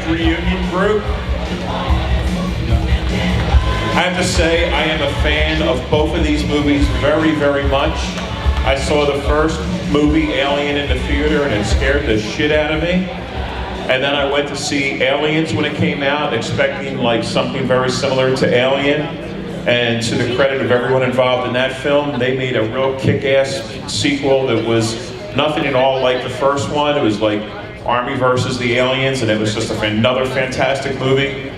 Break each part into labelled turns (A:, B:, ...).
A: Reunion group. I have to say, I am a fan of both of these movies very, very much. I saw the first movie, Alien, in the theater, and it scared the shit out of me. And then I went to see Aliens when it came out, expecting like something very similar to Alien. And to the credit of everyone involved in that film, they made a real kick-ass sequel that was nothing at all like the first one. It was like Army versus the Aliens, and it was just another fantastic movie.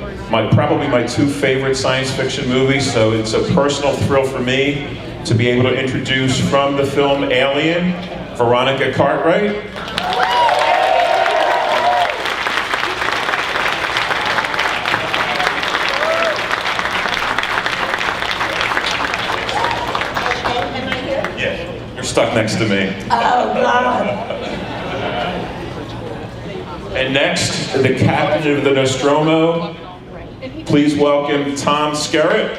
A: Probably my two favorite science fiction movies, so it's a personal thrill for me to be able to introduce from the film Alien, Veronica Cartwright. Yeah, you're stuck next to me.
B: Oh, God.
A: And next, the captain of the Nostromo. Please welcome Tom Skerritt.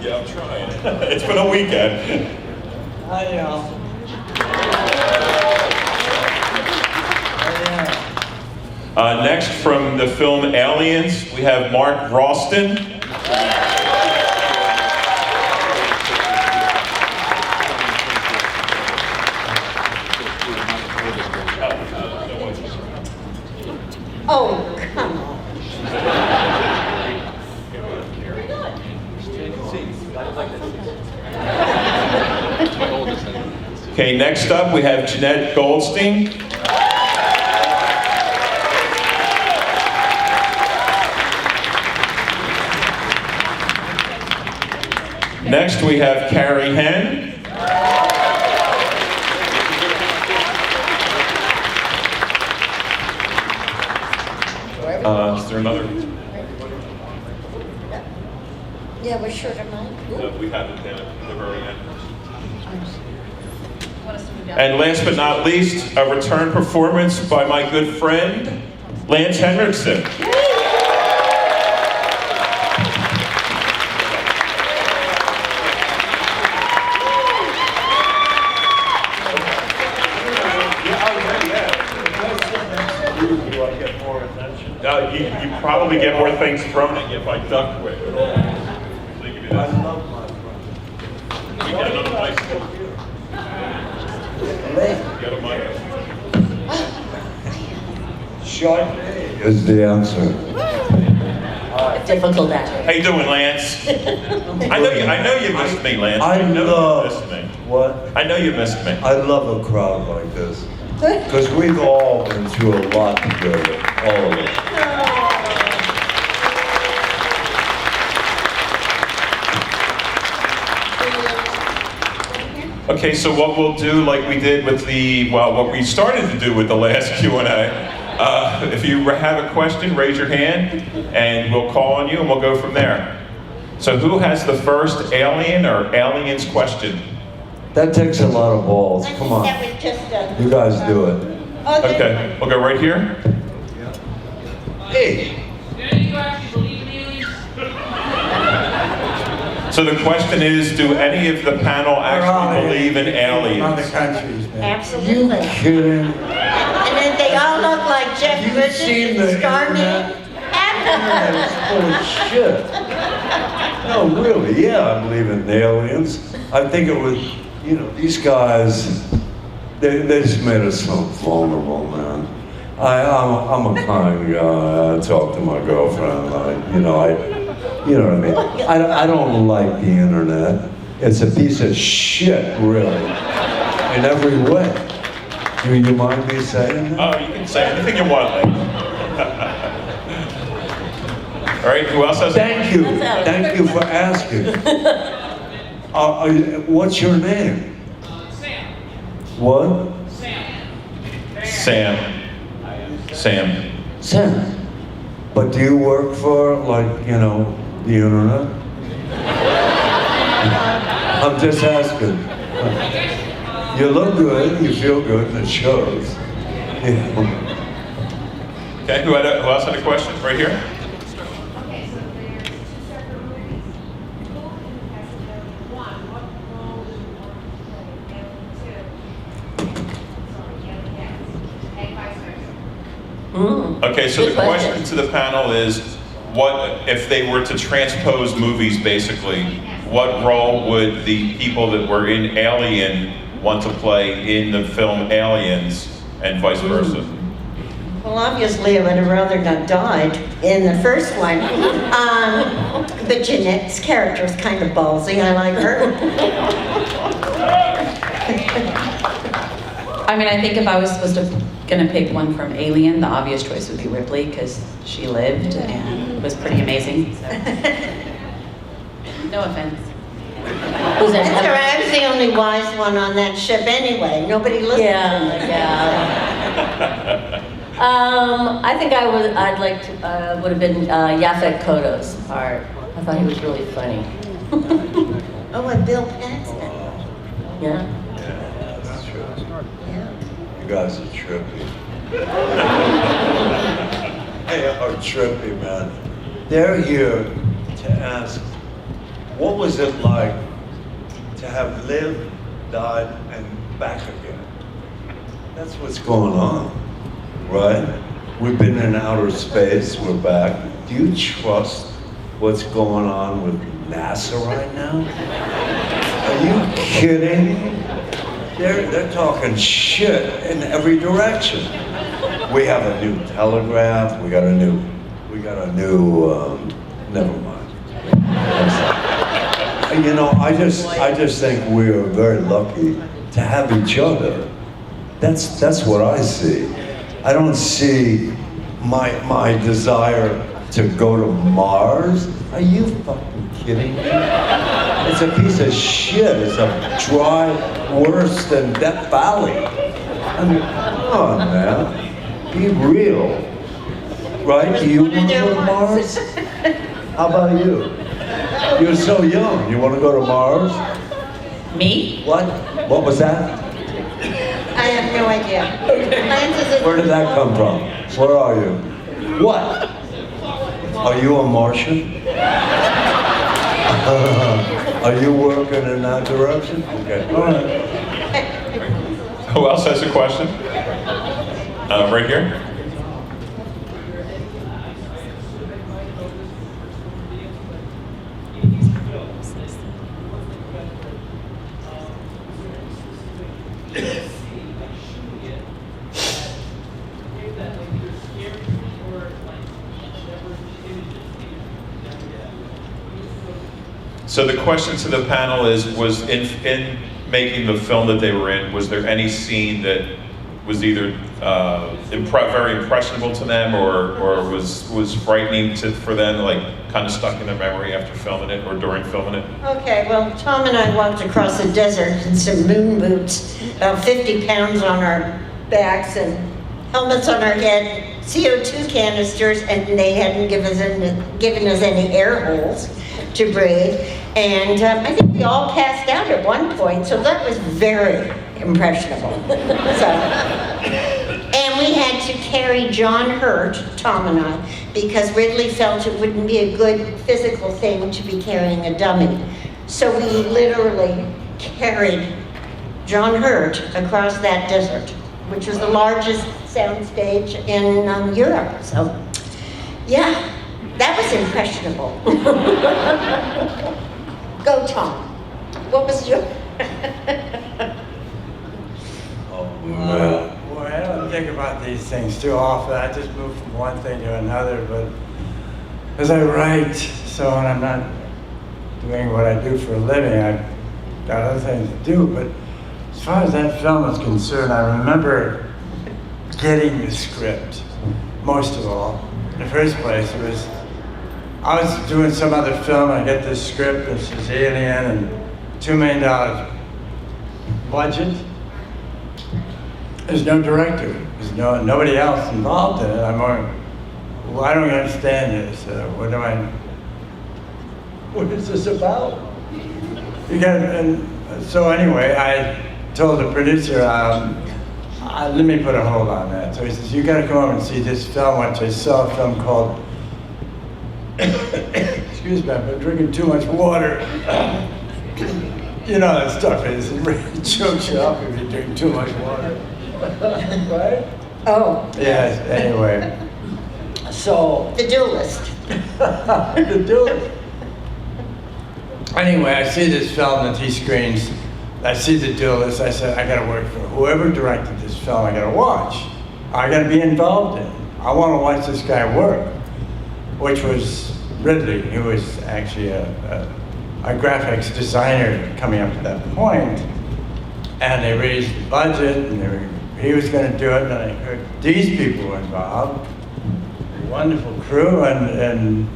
A: Yeah, I'm trying. It's been a weekend.
C: Hi, y'all.
A: Next, from the film Aliens, we have Mark Rolston.
B: Oh, come on.
A: Okay, next up we have Jenette Goldstein. Next we have Carrie Henn. Is there another?
B: Yeah, we're short of mine.
A: No, we have it down at the very end. And last but not least, a return performance by my good friend, Lance Henriksen. You probably get more things thrown at you if I duck quick.
C: I love my friend.
A: We got another mic. Got a mic.
C: Short is the answer.
B: Difficult answer.
A: How you doing, Lance? I know you missed me, Lance.
C: I
A: know
C: love
A: you missed me.
C: what?
A: I know you missed me.
C: I love a crowd like this because we've all been through a lot together, all of us.
A: Okay, so what we'll do, like we did with what we started to do with the last Q&A, if you have a question, raise your hand, and we'll call on you, and we'll go from there. So who has the first alien or aliens question?
C: That takes a lot of balls.
B: I think
C: Come on.
B: that was just a...
C: You guys do it.
A: Okay, we'll go right here.
C: Hey.
A: So the question is, do any of the panel actually believe in aliens?
D: Other countries, man.
B: Absolutely.
C: Kidding.
B: And then they all look like Jeff
C: You've
B: Bridges
C: seen
B: and
C: the
B: Starman.
C: That's full of shit. No, really, yeah, I believe in aliens. I think it was, these guys, they just made us so vulnerable, man. I'm a kind guy. I talk to my girlfriend. You know what I mean? I don't like the internet. It's a piece of shit, really, in every way. Do you mind me saying that?
A: Oh, you can say anything you want, Lance. All right, who else has a
C: Thank you. Thank you for asking. What's your name?
E: Sam.
C: What?
A: Sam.
C: Sam. But do you work for, the internet? I'm just asking. You look good, you feel good, and it shows. Yeah.
A: Okay, who else had a question? Right here?
D: Okay, so they're two separate movies. Who in the cast of Alien 1, what role do you want to play in Alien 2? Sorry, Alien X, and vice versa.
A: Okay, so
B: Good
A: the question to the panel is, what if they were to transpose movies, basically, what role would the people that were in Alien want to play in the film Aliens, and vice versa?
B: Well, obviously, I would have rather not died in the first one. But Jenette's character is kind of ballsy. I like her.
E: I mean, I think if I was gonna pick one from Alien, the obvious choice would be Ripley, because she lived and was pretty amazing. So. No offense.
B: That's all right. I was the only wise one on that ship anyway. Nobody listened to me.
F: Yeah. I think I'd like to, would have been Yaphet Kotto's part. I thought he was really funny.
B: Oh, and Bill Paxton.
F: Yeah.
C: Yeah, that's true.
B: Yeah.
C: You guys are trippy. They are trippy, man. They're here to ask, what was it like to have lived, died, and back again? That's what's going on, right? We've been in outer space, we're back. Do you trust what's going on with NASA right now? Are you kidding? They're talking shit in every direction. We have a new telegraph, we got a new, never mind. You know, I just think we're very lucky to have each other. That's what I see. I don't see my desire to go to Mars. Are you fucking kidding me? It's a piece of shit. It's a dry, worse than Death Valley. I mean, come on, man. Be real. Right? Do you want to go to Mars? How about you? You're so young. You want to go to Mars?
E: Me?
C: What? What was that?
B: I have no idea. Lance is a-
C: Where did that come from? Where are you? What? Are you a Martian? Are you working in that direction? Okay, all right.
A: Who else has a question? Right here? So the question to the panel is, was in making the film that they were in, was there any scene that was either very impressionable to them or was frightening for them, like kind of stuck in their memory after filming it or during filming it?
B: Okay, well, Tom and I walked across the desert in some moon boots, about 50 pounds on our backs and helmets on our head, CO2 canisters, and they hadn't given us any air holes to breathe. And I think we all passed out at one point, so that was very impressionable. And we had to carry John Hurt, Tom and I, because Ridley felt it wouldn't be a good physical thing to be carrying a dummy. So we literally carried John Hurt across that desert, which was the largest soundstage in Europe. So, yeah, that was impressionable. Go, Tom. What was your...
C: Oh, man.
G: Boy, I don't think about these things too often. I just move from one thing to another, but as I write, so when I'm not doing what I do for a living, I've got other things to do, but as far as that film is concerned, I remember getting the script, most of all. In the first place, it was, I was doing some other film, I get this script, this is Alien, and $2 million budget. There's no director, there's nobody else involved in it. I'm going, well, I don't understand this, what is this about? And so anyway, I told the producer, let me put a hold on that. So he says, you gotta come over and see this film, which I saw a film called, excuse me, I've been drinking too much water. You know that stuff is, it really chokes you up if you drink too much water. Right?
B: Oh,
G: Yes, anyway. So,
B: The Duelist.
G: the dude. Anyway, I see this film that he screens. I see The Duelist. I said, I gotta work for whoever directed this film. I gotta watch. I gotta be involved in. I want to watch this guy work, which was Ridley, who was actually a graphics designer coming up to that point. And they raised the budget, and he was going to do it. And I heard these people were involved. A wonderful crew, and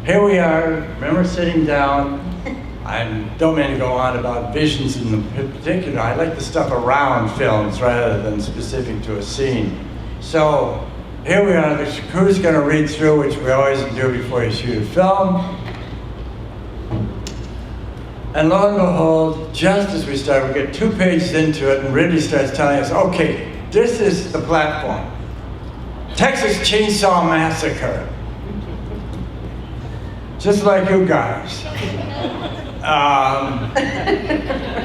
G: here we are. Remember sitting down. I don't mean to go on about visions in particular. I like the stuff around films rather than specific to a scene. So here we are. The crew's going to read through, which we always do before you shoot a film. And lo and behold, just as we start, we get 2 pages into it, and Ridley starts telling us, okay, this is the platform. Texas Chainsaw Massacre. Just like you guys.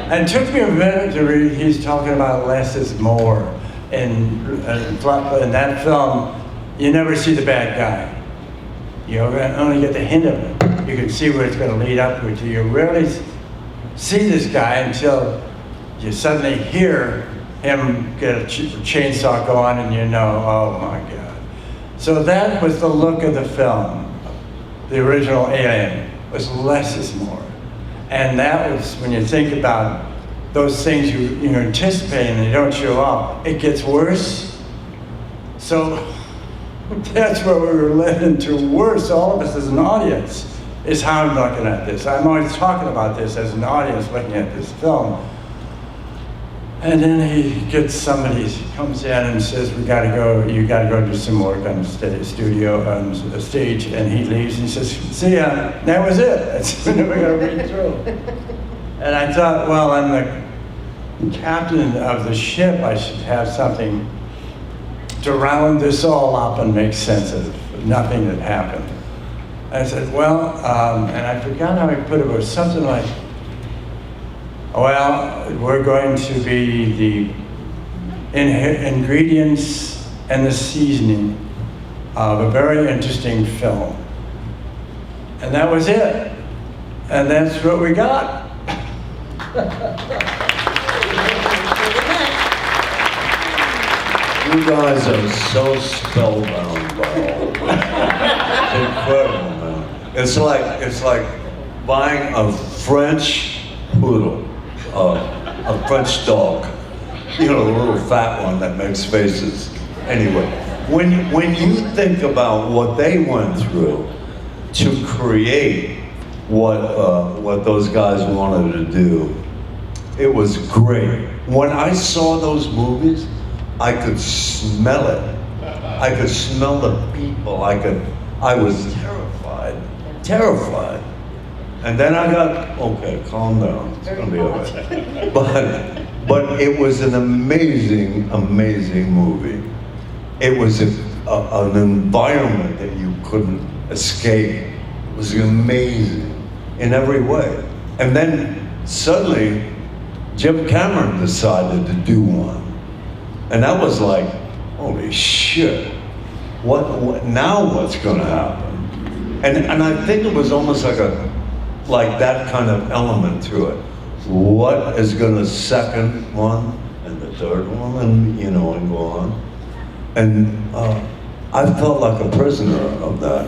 G: And it took me a minute to read, he's talking about less is more. In that film, you never see the bad guy. You only get the hint of it. You can see where it's going to lead up to. You rarely see this guy until you suddenly hear him get a chainsaw going and you know, oh my God. So that was the look of the film. The original Alien was less is more. And that was, when you think about those things you anticipate and they don't show up, it gets worse. So that's where we were led into worse, all of us as an audience, is how I'm looking at this. I'm always talking about this as an audience looking at this film. And then he gets somebody, comes in and says, you gotta go do some work on the stage, and he leaves and he says, see ya, that was it. That's what we're gonna read through. And I thought, well, I'm the captain of the ship, I should have something to round this all up and make sense of nothing that happened. I said, well, and I forgot how I put it, it was something like, well, we're going to be the ingredients and the seasoning of a very interesting film. And that was it. And that's what we got.
C: You guys are so spellbound by all of this. It's incredible, man. It's like buying a French poodle, a French dog. You know, the little fat one that makes faces. Anyway, when you think about what they went through to create what those guys wanted to do, it was great. When I saw those movies, I could smell it. I could smell the people. I was terrified. And then I got, okay, calm down, it's gonna be all right. But it was an amazing movie. It was an environment that you couldn't escape. It was amazing in every way. And then suddenly, Jim Cameron decided to do one. And that was like, holy shit, now what's gonna happen? And I think it was almost like that kind of element to it. What is gonna second one and the third one and and go on. And I felt like a prisoner of that.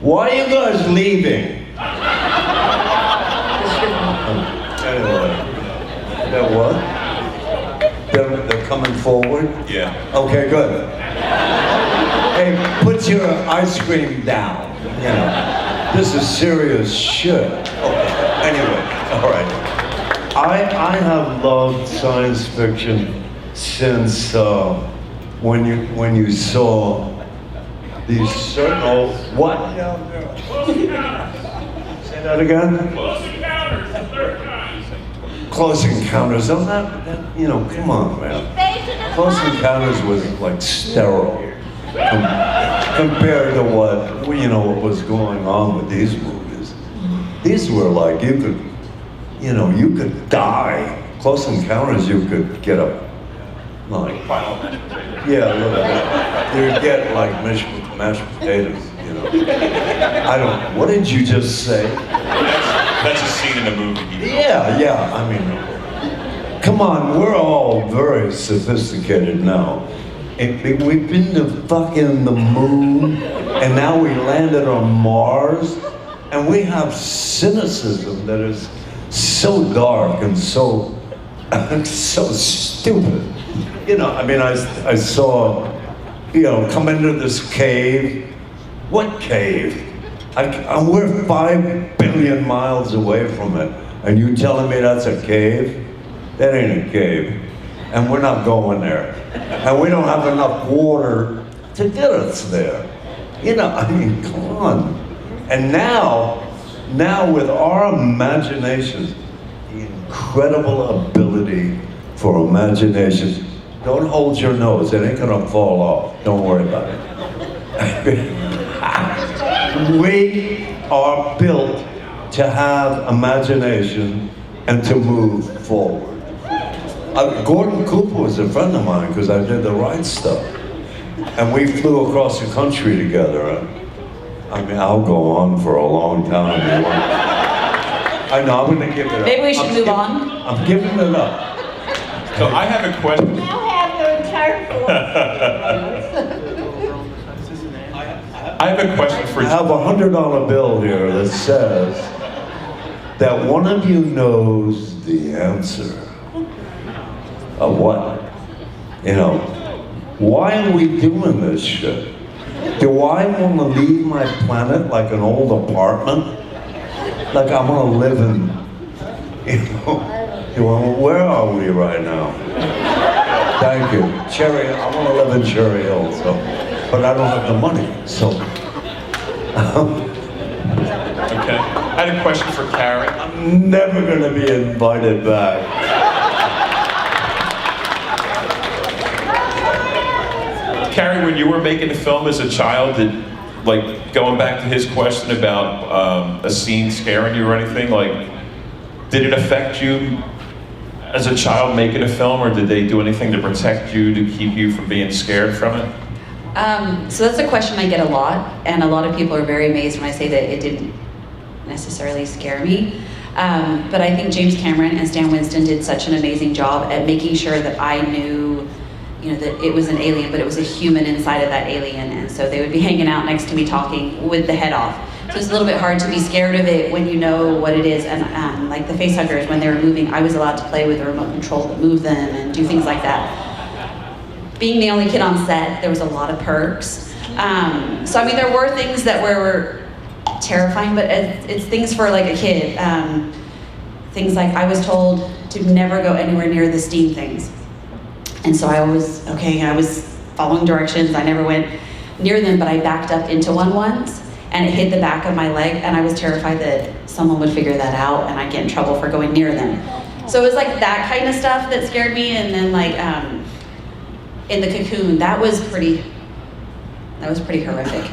C: Why are you guys leaving? Anyway, that what? They're coming forward?
A: Yeah.
C: Okay, good. Hey, put your ice cream down. This is serious shit. Okay. Anyway, all right. I have loved science fiction since when you saw these certain what? Say that again. Close Encounters. Close Encounters. Come on, man. Close Encounters was like sterile compared to what was going on with these movies. These were like you could die. Close Encounters, you could get a like yeah, a little bit. You'd get like mashed potatoes. I don't. What did you just say?
A: That's a scene in the movie.
C: Yeah. I mean, come on. We're all very sophisticated now. We've been to fucking the moon, and now we landed on Mars, and we have cynicism that is so dark and so stupid. I mean, I saw, come into this cave. What cave? We're 5 billion miles away from it, and you telling me that's a cave? That ain't a cave, and we're not going there. And we don't have enough water to get us there. I mean, come on. And now with our imaginations, the incredible ability for imaginations, don't hold your nose, it ain't gonna fall off. Don't worry about it. We are built to have imagination and to move forward. Gordon Cooper was a friend of mine because I did the right stuff. And we flew across the country together. I mean, I'll go on for a long time. I know, I'm gonna give it up.
E: Maybe we should move on.
C: I'm giving it up.
A: So I have a question.
B: Now have your entire
A: I have a question for
C: I have a $100 bill here that says that one of you knows the answer. Of what? Why are we doing this shit? Do I want to leave my planet like an old apartment? Like I want to live in, where are we right now? Thank you. I want to live in Cherry Hill, but I don't have the money, so.
A: Okay. I had a question for Carrie.
C: I'm never going to be invited back.
A: Carrie, when you were making the film as a child, going back to his question about a scene scaring you or anything, did it affect you as a child making a film, or did they do anything to protect you, to keep you from being scared from it?
E: So that's a question I get a lot, and a lot of people are very amazed when I say that it didn't necessarily scare me. But I think James Cameron and Stan Winston did such an amazing job at making sure that I knew that it was an alien, but it was a human inside of that alien, and so they would be hanging out next to me talking with the head off. So it's a little bit hard to be scared of it when you know what it is, and like the facehuggers, when they were moving, I was allowed to play with the remote control that moved them and do things like that. Being the only kid on set, there was a lot of perks. So I mean, there were things that were terrifying, but it's things for like a kid. Things like I was told to never go anywhere near the steam things. And so I was following directions. I never went near them, but I backed up into one once, and it hit the back of my leg, and I was terrified that someone would figure that out and I'd get in trouble for going near them. So it was like that kind of stuff that scared me, and then in the cocoon, that was pretty horrific,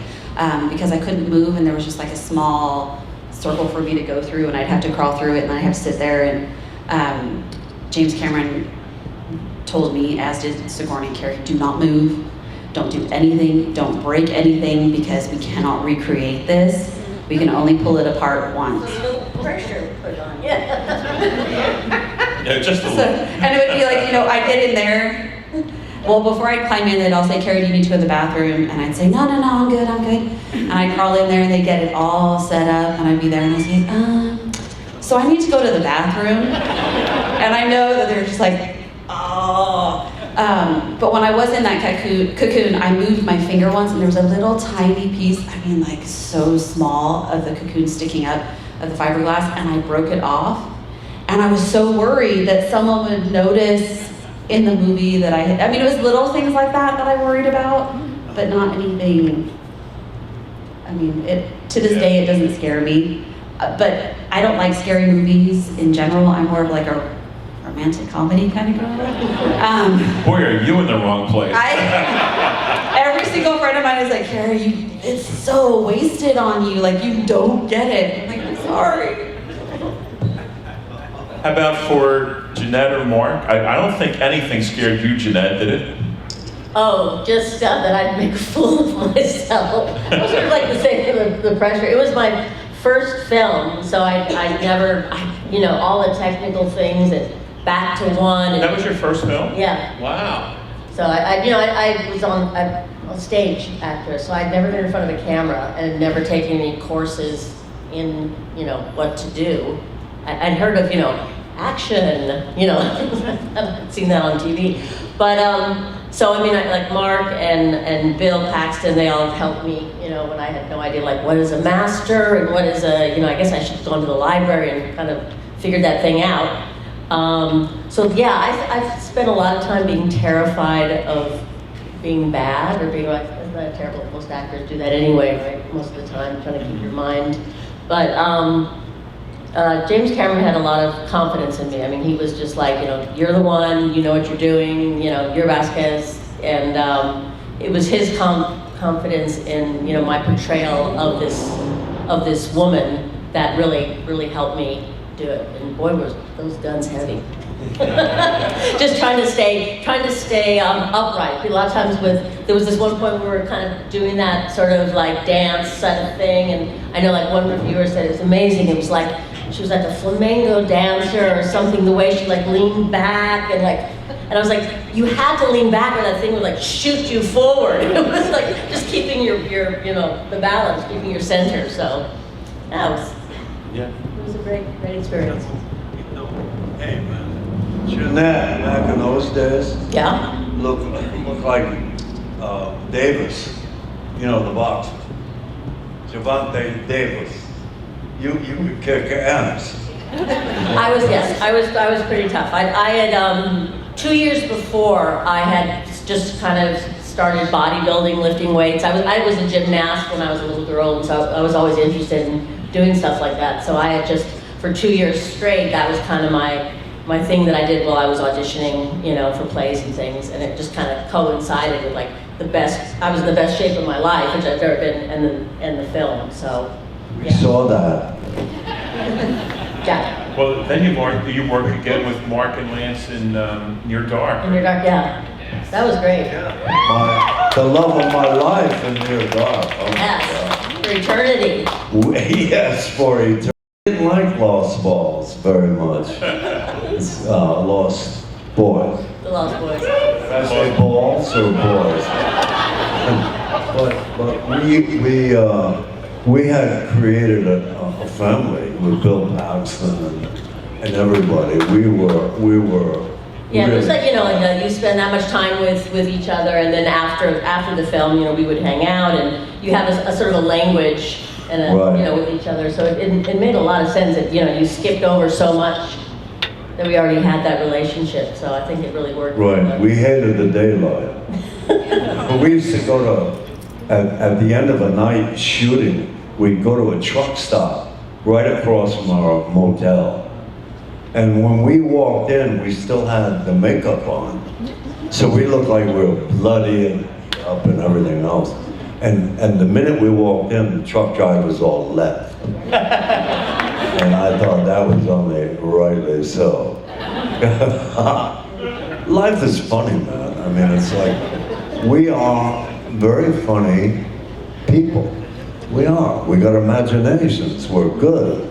E: because I couldn't move, and there was just like a small circle for me to go through, and I'd have to crawl through it, and I'd have to sit there, and James Cameron told me, as did Sigourney and Carrie, do not move, don't do anything, don't break anything, because we cannot recreate this. We can only pull it apart once.
B: A little pressure put on you.
A: Yeah, just a
E: So,
A: little.
E: and it would be like, I'd get in there. Well, before I'd climb in, they'd all say, Carrie, do you need to go to the bathroom? And I'd say, no, I'm good. And I'd crawl in there, and they'd get it all set up, and I'd be there, and I'd say, so I need to go to the bathroom. And I know that they're just like, oh. But when I was in that cocoon, I moved my finger once, and there was a little tiny piece, like so small, of the cocoon sticking up of the fiberglass, and I broke it off. And I was so worried that someone would notice in the movie that it was little things like that I worried about, but not anything. To this day, it doesn't scare me. But I don't like scary movies in general. I'm more of like a romantic comedy kind of girl.
A: Boy, are you in the wrong place.
E: Every single friend of mine is like, Carrie, it's so wasted on you. Like, you don't get it. I'm like, I'm sorry.
A: How about for Jenette or Mark? I don't think anything scared you, Jenette, did it?
F: Oh, just that I'd make a fool of myself. I was sort of like the pressure. It was my first film, so I never, you know, all the technical things and back to one. And,
A: That was your first film?
F: Yeah.
A: Wow.
F: So I was on a stage actress, so I'd never been in front of a camera and had never taken any courses in, you know, what to do. I'd heard of, you know, action, you know, I've seen that on TV. But, so I mean, like Mark and Bill Paxton, they all helped me, you know, when I had no idea, like, what is a master and what is a, you know, I guess I should have gone to the library and kind of figured that thing out. So yeah, I've spent a lot of time being terrified of being bad or being like, isn't that terrible? Most actors do that anyway, right? Most of the time, trying to keep your mind. But James Cameron had a lot of confidence in me. I mean, he was just like, you know, you're the one, you know what you're doing, you know, you're Vasquez. And it was his confidence in, you know, my portrayal of this woman that really helped me do it. And boy, was those guns heavy. Just trying to stay upright. A lot of times there was this one point where we were kind of doing that sort of like dance kind of thing, and I know like one reviewer said it was amazing. It was like, she was like a flamenco dancer or something, the way she like leaned back and I was like, you had to lean back or that thing would like shoot you forward. It was like just keeping your you know, the balance, keeping your center. So that was, it was a great experience.
C: Hey man, Jenette, back in those days,
F: Yeah.
C: looked like Davis, you know, the boxer. Gervonta Davis. You could kick ass.
F: I was pretty tough. I had 2 years before I had just kind of started bodybuilding, lifting weights. I was a gymnast when I was a little girl, and so I was always interested in doing stuff like that. So I had just, for 2 years straight, that was kind of my thing that I did while I was auditioning, you know, for plays and things, and it just kind of coincided with like I was in the best shape of my life, which I've ever been in the film, so.
C: We saw that.
F: Yeah.
A: Well, then you work again with Mark and Lance in Near Dark.
F: In Your Dark, yeah. That was great.
C: The love of my life in Near Dark. Oh my
F: Yes, for eternity.
C: God. Yes, for eternity. I didn't like Lost Balls very much. It's Lost Boys.
F: The Lost Boys.
C: Did I say balls or boys? But we had created a family with Bill Paxton and everybody. We were.
F: Yeah, it was
C: really,
F: like, you know, like you spend that much time with each other, and then after the film, you know, we would hang out, and you have a sort of a language and
C: Right.
F: you know, with each other. So it made a lot of sense that, you know, you skipped over so much that we already had that relationship. So I think it really worked.
C: Right. We hated the daylight. But we used to go to, at the end of a night shooting, we'd go to a truck stop right across from our motel. And when we walked in, we still had the makeup on. So we looked like we were bloody and up and everything else. And the minute we walked in, the truck drivers all left. And I thought that was only rightly so. Life is funny, man. I mean, it's like, we are very funny people. We are. We got imaginations. We're good.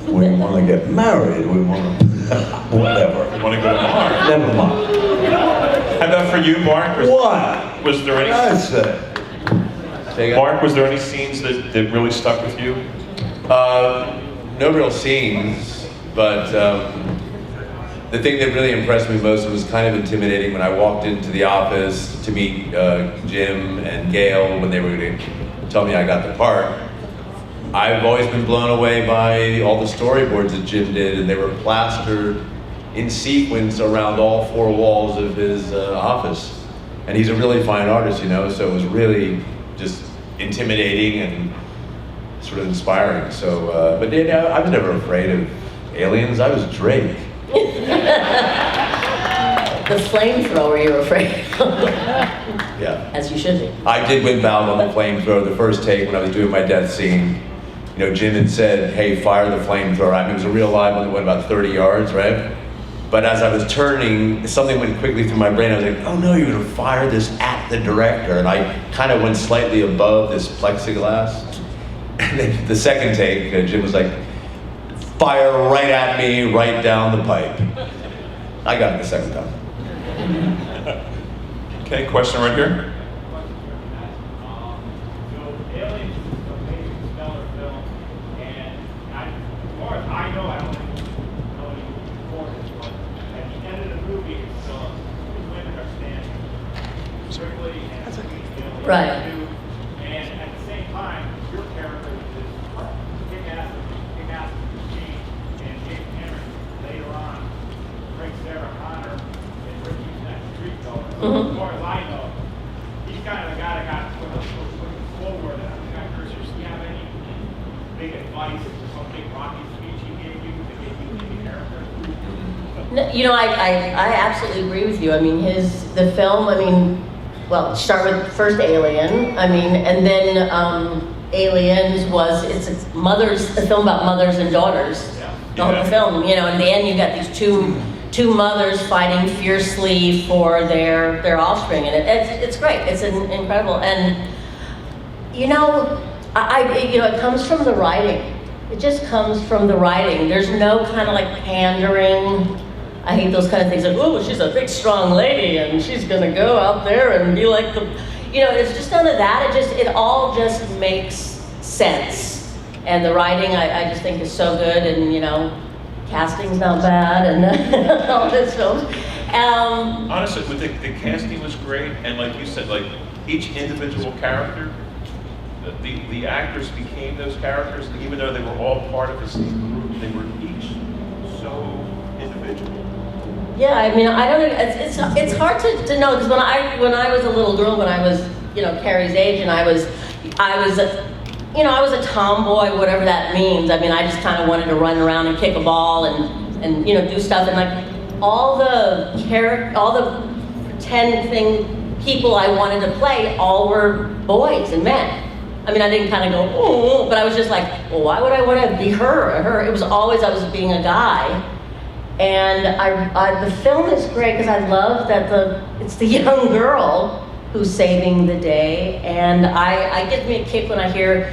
C: We want to get married. We want to, whatever.
A: You want to go to Mars?
C: Never mind.
A: How about for you, Mark?
C: What?
A: Was there any?
C: I say.
A: Mark, was there any scenes that really stuck with you?
H: No real scenes, but the thing that really impressed me most was kind of intimidating when I walked into the office to meet Jim and Gail when they were going to tell me I got the part. I've always been blown away by all the storyboards that Jim did, and they were plastered in sequence around all four walls of his office. And he's a really fine artist, you know, so it was really just intimidating and sort of inspiring. So, but you know, I was never afraid of aliens. I was Drake.
F: The flamethrower you're afraid of.
H: Yeah.
F: As you should be.
H: I did win battle on the flamethrower the first take when I was doing my death scene. You know, Jim had said, hey, fire the flamethrower. I mean, it was a real live one that went about 30 yards, right? But as I was turning, something went quickly through my brain. I was like, oh no, you're gonna fire this at the director. And I kind of went slightly above this plexiglass. And then the second take, Jim was like, fire right at me, right down the pipe. I got it the second time.
A: Okay, question right here.
I: Aliens is an amazing stellar film, and as far as I know, I don't know any before this, but at the end of the movie, it's the women are standing strictly and aliens
F: Right.
I: do, and at the same time, your character is kick-ass machine, and James Cameron later on brings Sarah Connor and Ricky's that street dog. As far as I know, he's kind of the guy that got put forward. Do you have any big advice or some big rocky speech he gave you to get you into character?
F: No, you know, I absolutely agree with you. I mean, the film, I mean, well, start with first Alien, I mean, and then Aliens it's a film about mothers and daughters. The whole film, you know, in the end you got these two mothers fighting fiercely for their offspring, and it's great. It's incredible, and you know, it comes from the writing. It just comes from the writing. There's no kind of like pandering. I hate those kind of things like, oh, she's a big strong lady and she's gonna go out there and be like the, you know, it's just none of that. It all just makes sense. And the writing, I just think is so good, and you know, casting's not bad, and all this film.
A: Honestly, with the casting was great, and like you said, like each individual character, the actors became those characters, and even though they were all part of the same group, they were each so individual.
F: Yeah, I mean, I don't know. It's hard to know, because when I was a little girl, when I was, you know, Carrie's age, and I was a tomboy, whatever that means. I mean, I just kind of wanted to run around and kick a ball and you know, do stuff, and like all the pretend people I wanted to play all were boys and men. I mean, I didn't kind of go, ooh, but I was just like, well, why would I want to be her? It was always I was being a guy. And the film is great because I love that it's the young girl who's saving the day, and I get me a kick when I hear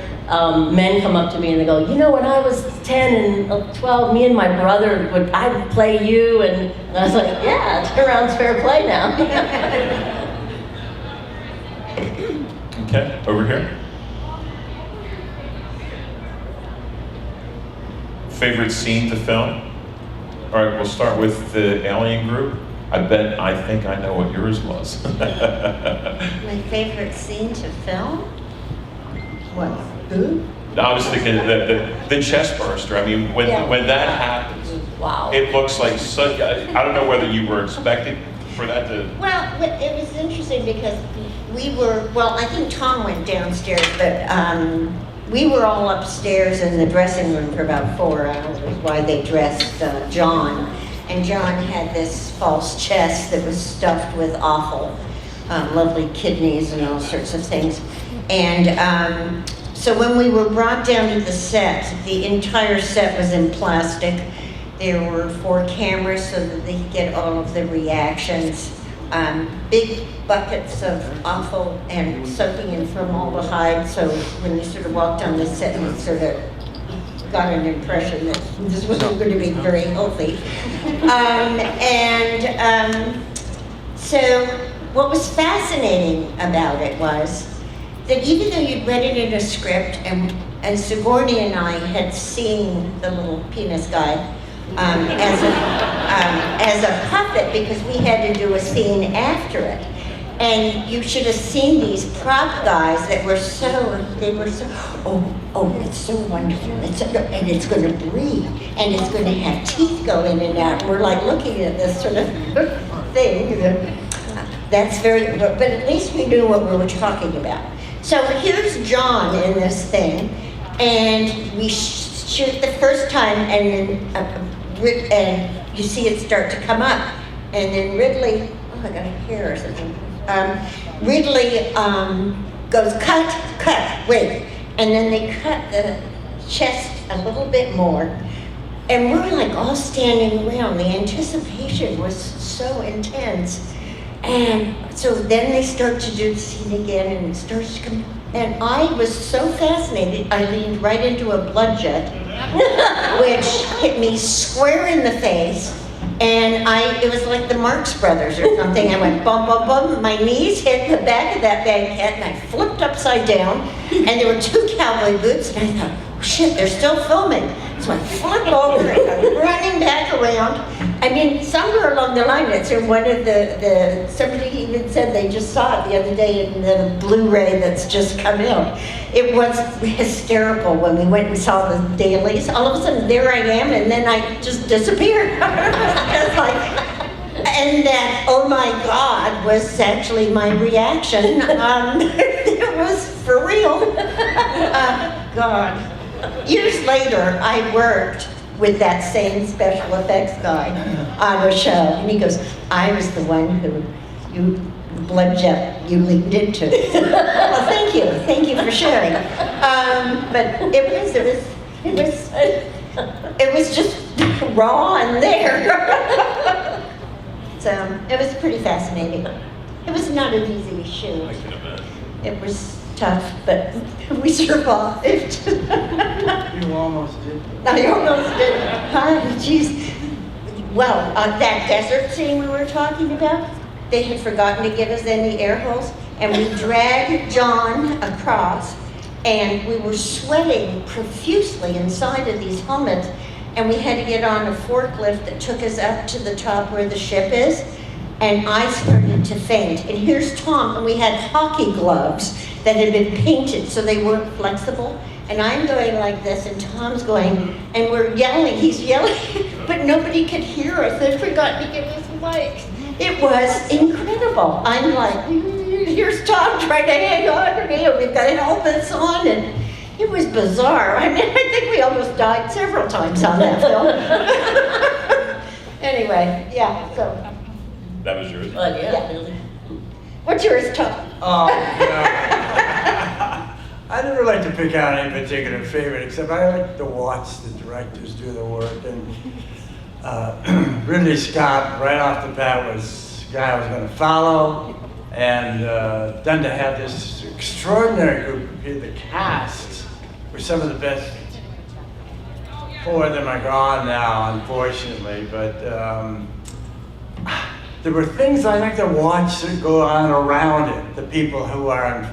F: men come up to me and they go, you know, when I was 10 and 12, me and my brother I'd play you, and I was like, yeah, turn around's fair play now.
A: Okay, over here. Favorite scene to film? All right, we'll start with the Alien group. I think I know what yours was.
B: My favorite scene to film? What? Who?
A: I was thinking the chest burster. I mean, when that happens,
F: Wow.
A: it looks like such. I don't know whether you were expecting for that to.
B: Well, it was interesting because I think Tom went downstairs, but we were all upstairs in the dressing room for about 4 hours while they dressed John. And John had this false chest that was stuffed with awful, lovely kidneys and all sorts of things. And so when we were brought down to the set, the entire set was in plastic. There were 4 cameras so that they could get all of the reactions. Big buckets of offal and soaking in formaldehyde, so when you sort of walked on the set, you sort of got an impression that this wasn't going to be very healthy. So what was fascinating about it was that even though you'd read it in a script, and Sigourney and I had seen the little penis guy as a puppet because we had to do a scene after it. And you should have seen these prop guys that were it's so wonderful. And it's going to breathe, and it's going to have teeth go in and out. And we're like looking at this sort of thing. That's but at least we knew what we were talking about. So here's John in this thing, and we shoot the first time, and then and you see it start to come up. and then Ridley, oh, I got a hair or something. Ridley goes, cut, wait. And then they cut the chest a little bit more. And we're like all standing around. The anticipation was so intense. And so then they start to do the scene again, and it starts to come. And I was so fascinated, I leaned right into a blood jet, which hit me square in the face. And it was like the Marx Brothers or something. I went bum, bum, bum. My knees hit the back of that banquette, and I flipped upside down. And there were 2 cowboy boots, and I thought, oh, shit, they're still filming. So I flip over, and I'm running back around. I mean, somewhere along the line, it's in one of somebody even said they just saw it the other day in the Blu-ray that's just come out. It was hysterical when we went and saw the dailies. All of a sudden, there I am, and then I just disappeared. It's like, and that, oh my God, was actually my reaction. It was for real. God. Years later, I worked with that same special effects guy on a show, and he goes, I was the one who blood jet you leaned into. Well, thank you for sharing. But it was just raw and there. So it was pretty fascinating. It was not an easy shoot.
H: I can imagine.
B: It was tough, but we survived.
G: You almost did.
B: I almost did. Hi, jeez. Well, that desert scene we were talking about, they had forgotten to give us any air holes, and we dragged John across, and we were sweating profusely inside of these helmets, and we had to get on a forklift that took us up to the top where the ship is, and I started to faint. And here's Tom, and we had hockey gloves that had been painted so they weren't flexible. And I'm going like this, and Tom's going, and we're yelling, he's yelling, but nobody could hear us. They'd forgotten to give us mics. It was incredible. I'm like, here's Tom trying to hang on to me, and we've got helmets on, and it was bizarre. I mean, I think we almost died several times on that film. Anyway, yeah, so.
H: That was yours?
F: Well, yeah.
B: What's yours, Tom?
G: Oh, I never like to pick out any particular favorite, except I like to watch the directors do the work. And Ridley Scott, right off the bat, was the guy I was going to follow. And then to have this extraordinary group of people, the cast, were some of the best. 4 of them are gone now, unfortunately, but there were things I like to watch that go on around it, the people who are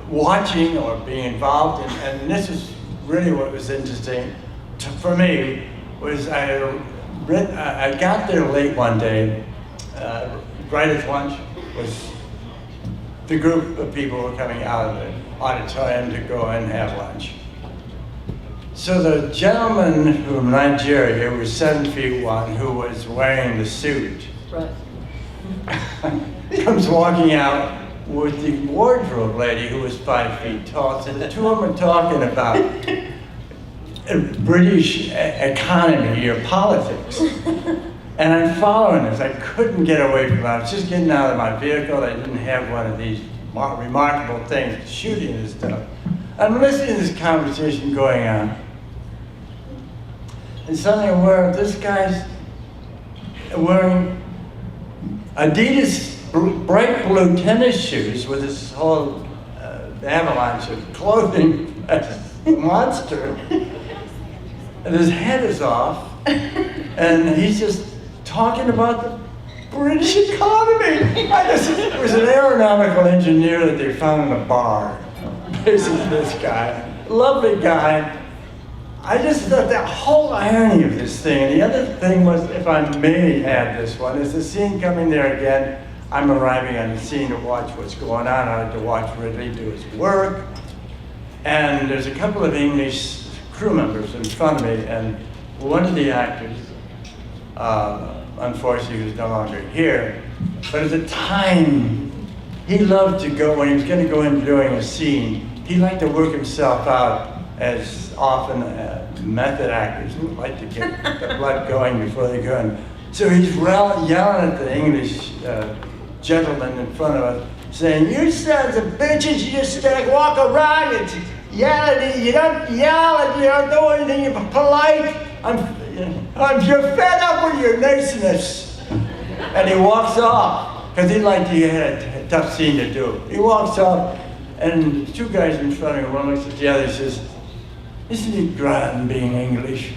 G: watching or being involved in, and this is really what was interesting for me, was I got there late one day, right at lunch, was the group of people were coming out of the auditorium to go and have lunch. So the gentleman from Nigeria, who was 7'1", who was wearing the suit,
F: Right.
G: comes walking out with the wardrobe lady who was 5 feet tall. So the 2 of them are talking about British economy or politics. And I'm following this. I couldn't get away from it. I was just getting out of my vehicle. I didn't have one of these remarkable things, shooting and stuff. I'm listening to this conversation going on. And suddenly I'm aware of this guy's wearing Adidas bright blue tennis shoes with this whole avalanche of clothing, monster. And his head is off, and he's just talking about the British economy. It was an aeronautical engineer that they found in a bar. Basically, this guy, lovely guy. I just thought that whole irony of this thing. And the other thing was, if I may add this one, is the scene coming there again. I'm arriving on the scene to watch what's going on. I like to watch Ridley do his work. And there's a couple of English crew members in front of me, and one of the actors, unfortunately, was no longer here. But at the time, he loved to go, when he was going to go in doing a scene, he liked to work himself out, as often method actors who like to get the blood going before they go and So he's yelling at the English gentleman in front of us, saying, "You sons of bitches, you just walk around and yell at you don't yell and you don't do anything polite. You're fed up with your niceness." And he walks off, because he had a tough scene to do. He walks off, and the two guys in front of him, one looks at the other and says, "Isn't it grand being English?"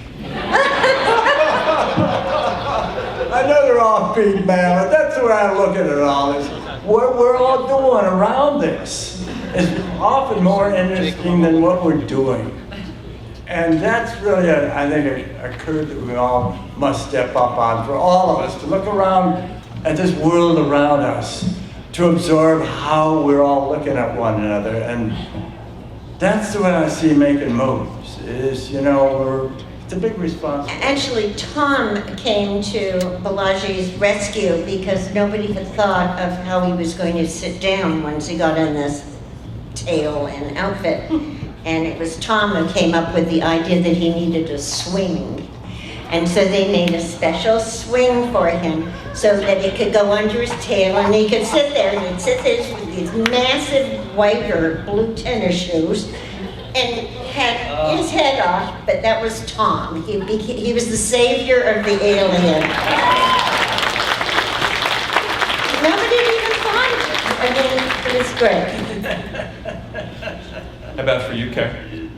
G: I know they're offbeat, man, but that's the way I look at it all. Is what we're all doing around this is often more interesting than what we're doing. And that's really, I think, a curve that we all must step up on, for all of us, to look around at this world around us, to absorb how we're all looking at one another. And that's the way I see making movies, is, it's a big responsibility.
B: Actually, Tom came to Balaji's rescue because nobody had thought of how he was going to sit down once he got in this tail and outfit. And it was Tom who came up with the idea that he needed a swing. And so they made a special swing for him so that it could go under his tail and he could sit there, and he'd sit there with these massive white or blue tennis shoes and had his head off, but that was Tom. He was the savior of the alien. Nobody even thought of it. I mean, it was great.
A: How about for you, Carrie?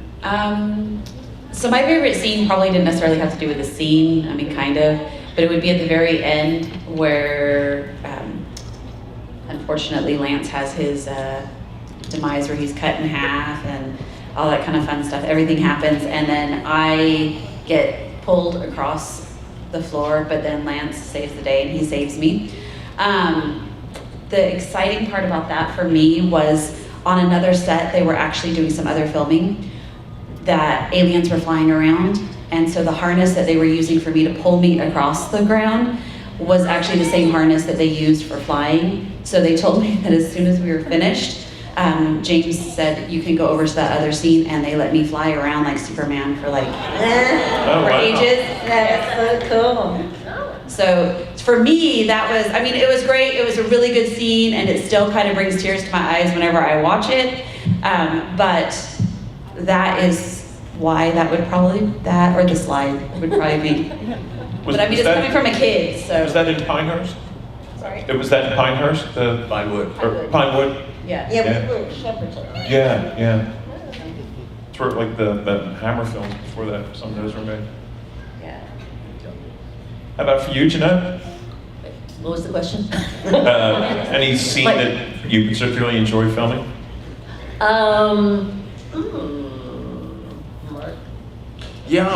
E: So my favorite scene probably didn't necessarily have to do with the scene, I mean, kind of, but it would be at the very end where, unfortunately, Lance has his demise where he's cut in half and all that kind of fun stuff. Everything happens, and then I get pulled across the floor, but then Lance saves the day and he saves me. The exciting part about that for me was on another set, they were actually doing some other filming that aliens were flying around, and so the harness that they were using for me to pull me across the ground was actually the same harness that they used for flying. So they told me that as soon as we were finished, James said, "You can go over to that other scene," and they let me fly around like Superman for ages.
B: That's so cool.
E: So for me, that was, I mean, it was great. It was a really good scene, and it still kind of brings tears to my eyes whenever I watch it. But that is why that would probably, that or the slide would probably be. But I mean, it's coming from a kid, so.
A: Was that in Pinehurst?
E: Sorry?
A: Was that in Pinehurst?
H: Pinewood.
A: Or Pinewood?
E: Yeah.
B: Yeah,
A: Yeah.
B: we were Shepperton.
A: Yeah. It's where like the Hammer films before that, some of those were made.
E: Yeah.
A: How about for you, Jenette?
F: What was the question?
A: Any scene that you particularly enjoy filming?
F: Mark?
H: Yeah,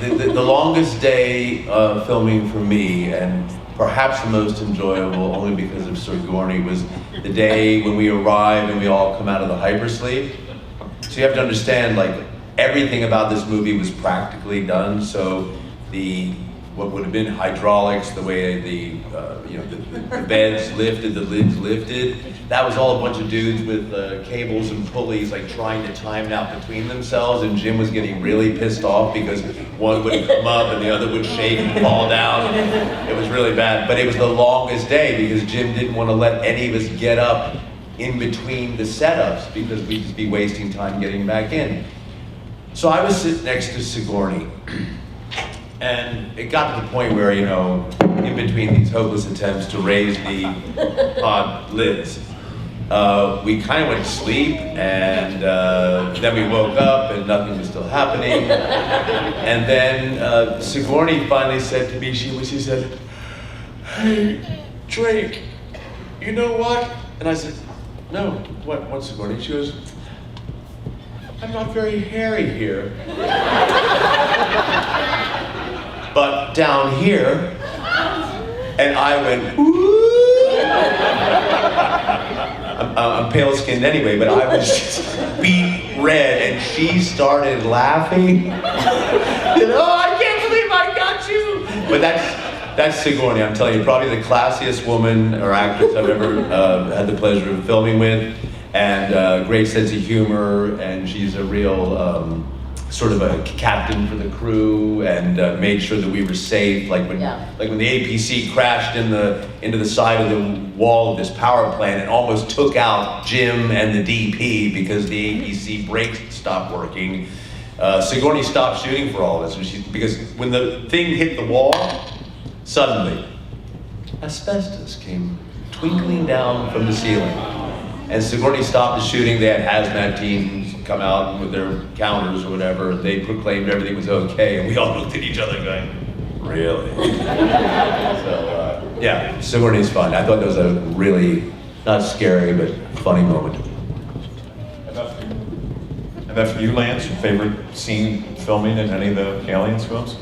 H: the longest day of filming for me, and perhaps the most enjoyable only because of Sigourney, was the day when we arrive and we all come out of the hypersleep. So you have to understand, like, everything about this movie was practically done. So what would have been hydraulics, the way the beds lifted, the lids lifted, that was all a bunch of dudes with cables and pulleys, like trying to time it out between themselves, and Jim was getting really pissed off because one would come up and the other would shake and fall down. It was really bad, but it was the longest day because Jim didn't want to let any of us get up in between the setups because we'd just be wasting time getting back in. So I was sitting next to Sigourney. And it got to the point where, in between these hopeless attempts to raise the pod lids, we kind of went to sleep, and then we woke up and nothing was still happening. And then Sigourney finally said to me, she said, "Hey, Drake, you know what?" And I said, "No, what, Sigourney?" She goes, "I'm not very hairy here. But down here," and I went, "Ooh." I'm pale skinned anyway, but I was just beet red, and she started laughing. I can't believe I got you. But that's Sigourney, I'm telling you, probably the classiest woman or actress I've ever had the pleasure of filming with, and great sense of humor, and she's a real sort of a captain for the crew and made sure that we were safe. Like when the APC crashed into the side of the wall of this power plant and almost took out Jim and the DP because the APC brakes stopped working. Sigourney stopped shooting for all of us because when the thing hit the wall, suddenly asbestos came twinkling down from the ceiling. And Sigourney stopped the shooting. They had hazmat teams come out with their counters or whatever. They proclaimed everything was okay, and we all looked at each other going, really? So, yeah, Sigourney's fun. I thought that was a really, not scary, but funny moment.
A: And that's for you, Lance, your favorite scene filming in any of the Aliens films?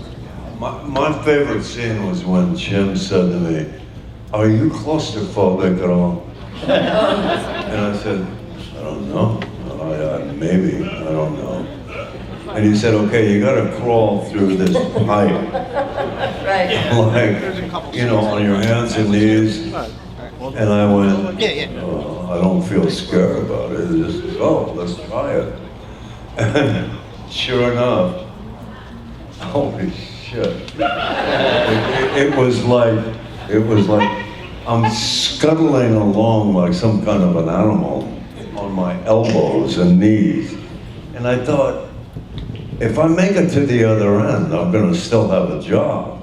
C: My favorite scene was when Jim said to me, "Are you claustrophobic at all?" And I said, "I don't know. Maybe, I don't know." And he said, "Okay, you gotta crawl through this pipe."
F: Right.
C: Like, you know, on your hands and knees. And I went, "Oh, I don't feel scared about it. Just, oh, let's try it." And sure enough, holy shit. It was like I'm scuttling along like some kind of an animal on my elbows and knees. And I thought, if I make it to the other end, I'm gonna still have a job,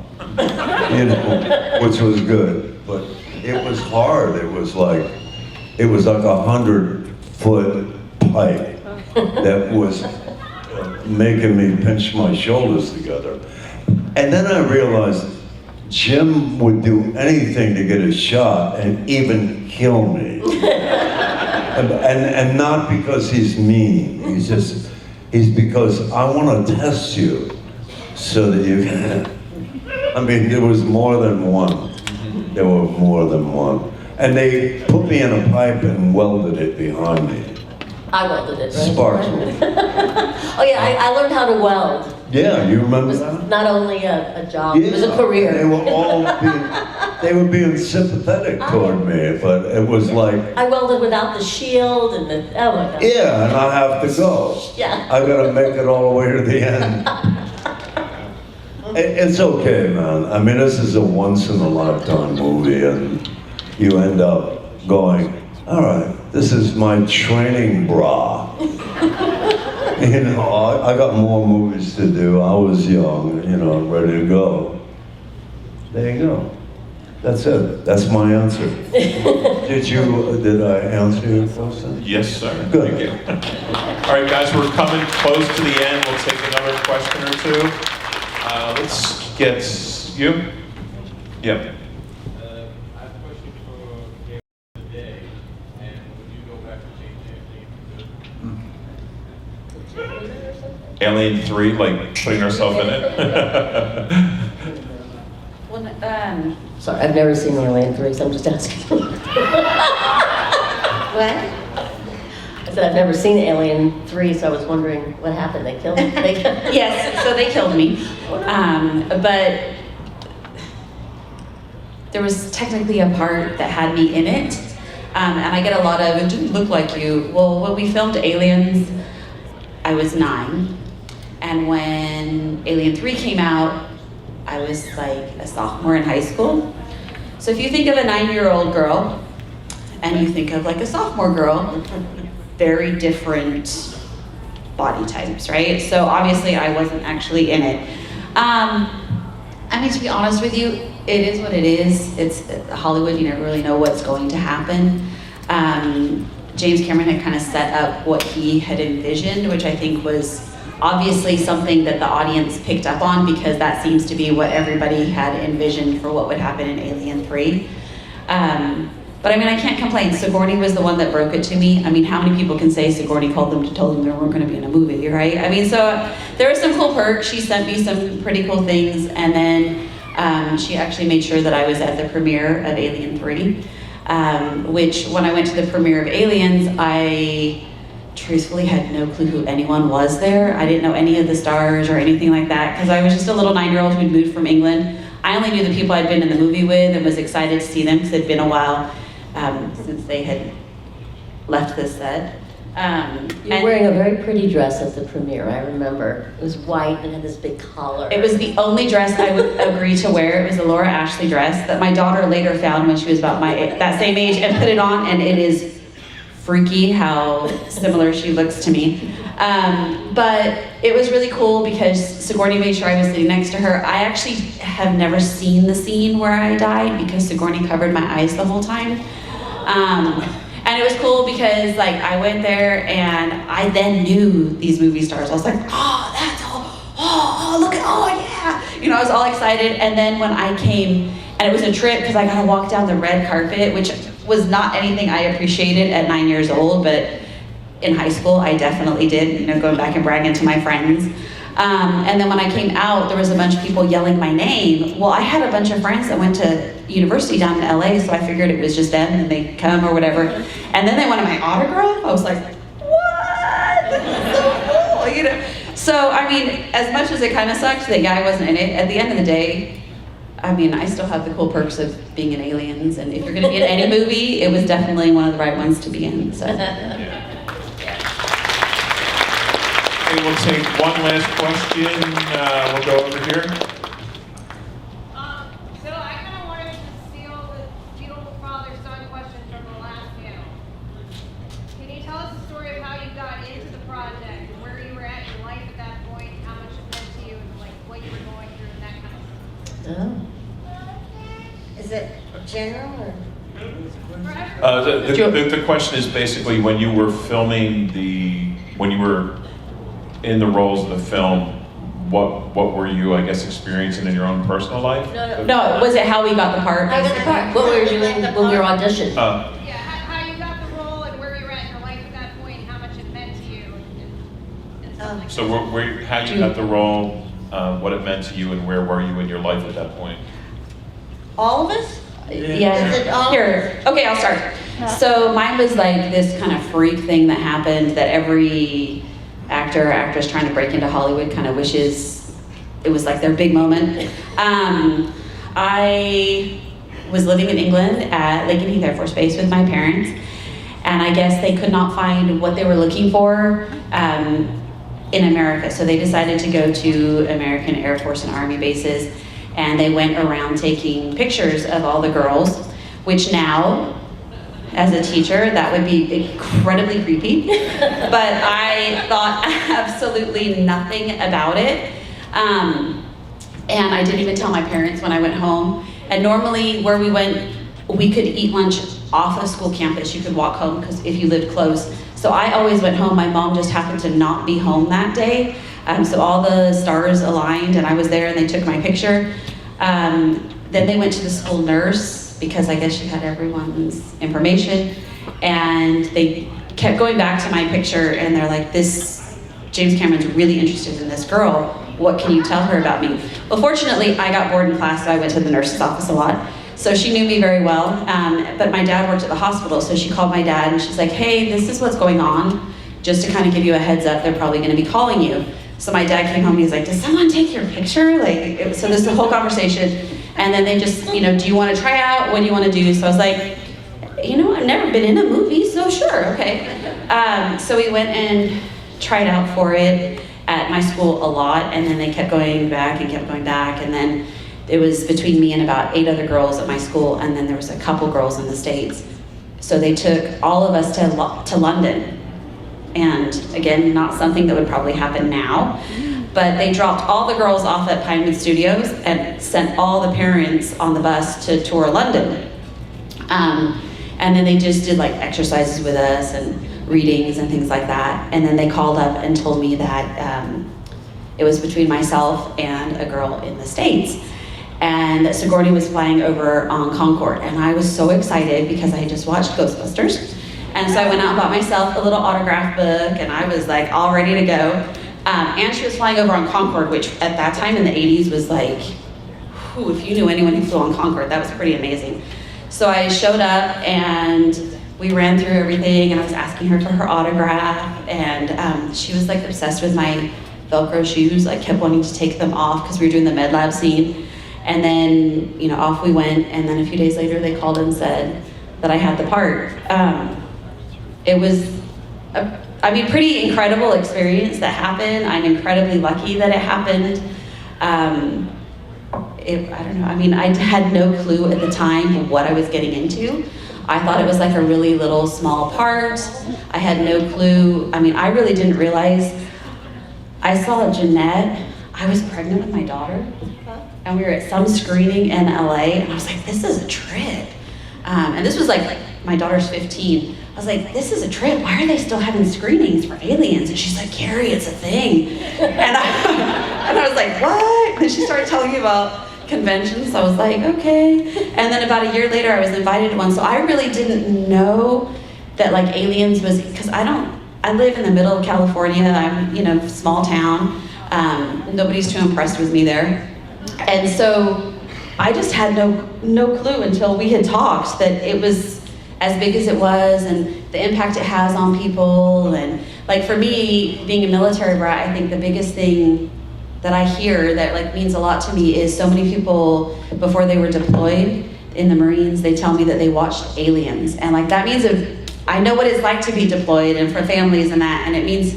C: you know, which was good. But it was hard. It was like a 100-foot pipe that was making me pinch my shoulders together. And then I realized Jim would do anything to get a shot and even kill me. And not because he's mean, he's because I want to test you so that you can. I mean, there was more than one. There were more than one. And they put me in a pipe and welded it behind me.
F: I welded it, right?
C: Sparks.
F: Oh yeah, I learned how to weld.
C: Yeah, you
F: It
C: remember
F: was
C: that?
F: not only a job, it was a career.
C: They were being sympathetic toward me, but it was like,
F: I welded without the shield and the, oh my God.
C: yeah, and I have to go.
F: Yeah.
C: I gotta make it all the way to the end. It's okay, man. I mean, this is a once-in-a-lifetime movie, and you end up going, all right, this is my training bra. You know, I got more movies to do. I was young, you know, ready to go. There you go. That's it. That's my answer. Did I answer your question?
A: Yes, sir.
C: Good.
A: Thank you. All right, guys, we're coming close to the end. We'll take another question or two. Let's get you. Yeah.
J: I have a question for today, and would you go back and change anything?
A: Alien 3, like putting ourselves in it.
E: Well,
F: Sorry, I've never seen Alien 3, so I'm just asking.
B: What?
F: I said I've never seen Alien 3, so I was wondering what happened. They killed me?
E: yes, so they killed me. But there was technically a part that had me in it. And I get a lot of, it didn't look like you. Well, when we filmed Aliens, I was 9. And when Alien 3 came out, I was like a sophomore in high school. So if you think of a 9-year-old girl, and you think of like a sophomore girl, very different body types, right? So obviously I wasn't actually in it. I mean, to be honest with you, it is what it is. It's Hollywood, you never really know what's going to happen. James Cameron had kind of set up what he had envisioned, which I think was obviously something that the audience picked up on, because that seems to be what everybody had envisioned for what would happen in Alien 3. But I mean, I can't complain. Sigourney was the one that broke it to me. I mean, how many people can say Sigourney called them to tell them they weren't going to be in a movie, right? I mean, so there were some cool perks. She sent me some pretty cool things, and then she actually made sure that I was at the premiere of Alien 3, which when I went to the premiere of Aliens, I truthfully had no clue who anyone was there. I didn't know any of the stars or anything like that, because I was just a little 9-year-old who'd moved from England. I only knew the people I'd been in the movie with and was excited to see them because it'd been a while since they had left the set.
F: You were wearing a very pretty dress at the premiere, I remember. It was white and had this big collar.
E: It was the only dress I would agree to wear. It was a Laura Ashley dress that my daughter later found when she was about that same age and put it on, and it is freaky how similar she looks to me. But it was really cool because Sigourney made sure I was sitting next to her. I actually have never seen the scene where I died because Sigourney covered my eyes the whole time. And it was cool because like I went there and I then knew these movie stars. I was like, oh, that's oh, look at, oh yeah. You know, I was all excited. And then when I came, and it was a trip because I got to walk down the red carpet, which was not anything I appreciated at 9 years old, but in high school I definitely did, you know, going back and bragging to my friends. And then when I came out, there was a bunch of people yelling my name. Well, I had a bunch of friends that went to university down in LA, so I figured it was just them and they'd come or whatever. And then they wanted my autograph. I was like, what? This is so cool, you know? So, I mean, as much as it kind of sucked that guy wasn't in it, at the end of the day, I mean, I still have the cool perks of being in Aliens, and if you're gonna be in any movie, it was definitely one of the right ones to be in, so.
A: Okay, we'll take one last question. We'll go over here.
D: So I kind of wanted to steal the father-son question from the last panel. Can you tell us the story of how you got into the project, and where you were at in your life at that point, how much it meant to you, and like what you were going through and that kind of stuff?
B: Is it general or?
A: The question is basically when you were filming when you were in the roles of the film, what were you, I guess, experiencing in your own personal life?
E: No, was it how we got the part?
F: I got the part. What were you doing when we were auditioning?
D: Yeah, how you got the role and where you were at in your life at that point, and how much it meant to you, and stuff like
A: So
D: that.
A: how you got the role, what it meant to you, and where were you in your life at that point?
B: All of us?
E: Yeah.
B: Is it all?
E: Here. Okay, I'll start. So mine was like this kind of freak thing that happened that every actor or actress trying to break into Hollywood kind of wishes it was like their big moment. I was living in England at Lake and Heath Air Force Base with my parents, and I guess they could not find what they were looking for in America, so they decided to go to American Air Force and Army bases, and they went around taking pictures of all the girls, which now, as a teacher, that would be incredibly creepy, but I thought absolutely nothing about it. And I didn't even tell my parents when I went home. And normally where we went, we could eat lunch off of school campus. You could walk home because if you lived close. So I always went home. My mom just happened to not be home that day. So all the stars aligned and I was there and they took my picture. Then they went to the school nurse because I guess she had everyone's information, and they kept going back to my picture and they're like, James Cameron's really interested in this girl. What can you tell her about me? Well, fortunately, I got bored in class, so I went to the nurse's office a lot. So she knew me very well, but my dad worked at the hospital, so she called my dad and she's like, hey, this is what's going on. Just to kind of give you a heads up, they're probably gonna be calling you. So my dad came home and he's like, does someone take your picture? So there's the whole conversation. And then they just, do you want to try out? What do you want to do? So I was like, I've never been in a movie, so sure, okay. So we went and tried out for it at my school a lot, and then they kept going back and kept going back, and then it was between me and about 8 other girls at my school, and then there was a couple girls in the States. So they took all of us to London. And again, not something that would probably happen now, but they dropped all the girls off at Pinewood Studios and sent all the parents on the bus to tour London. And then they just did like exercises with us and readings and things like that. And then they called up and told me that it was between myself and a girl in the States. And that Sigourney was flying over on Concorde. And I was so excited because I had just watched Ghostbusters. And so I went out and bought myself a little autograph book, and I was like all ready to go. And she was flying over on Concorde, which at that time in the 80s was like, whew, if you knew anyone who flew on Concorde, that was pretty amazing. So I showed up and we ran through everything, and I was asking her for her autograph, and she was like obsessed with my Velcro shoes. I kept wanting to take them off because we were doing the med lab scene. And then, off we went, and then a few days later they called and said that I had the part. It was a I mean, pretty incredible experience that happened. I'm incredibly lucky that it happened. I don't know, I mean, I had no clue at the time what I was getting into. I thought it was like a really little small part. I had no clue. I mean, I really didn't realize. I saw Jenette. I was pregnant with my daughter, and we were at some screening in LA, and I was like, this is a trip. And this was like my daughter's 15. I was like, this is a trip. Why are they still having screenings for aliens? And she's like, Carrie, it's a thing. And I was like, what? And she started telling me about conventions. So I was like, okay. And then about a year later, I was invited to one. So I really didn't know that like aliens was, because I live in the middle of California. I'm, small town. Nobody's too impressed with me there. And so I just had no clue until we had talked that it was as big as it was and the impact it has on people. And like for me, being a military brat, I think the biggest thing that I hear that like means a lot to me is so many people before they were deployed in the Marines, they tell me that they watched aliens. And like that means I know what it's like to be deployed and for families and that, and it means,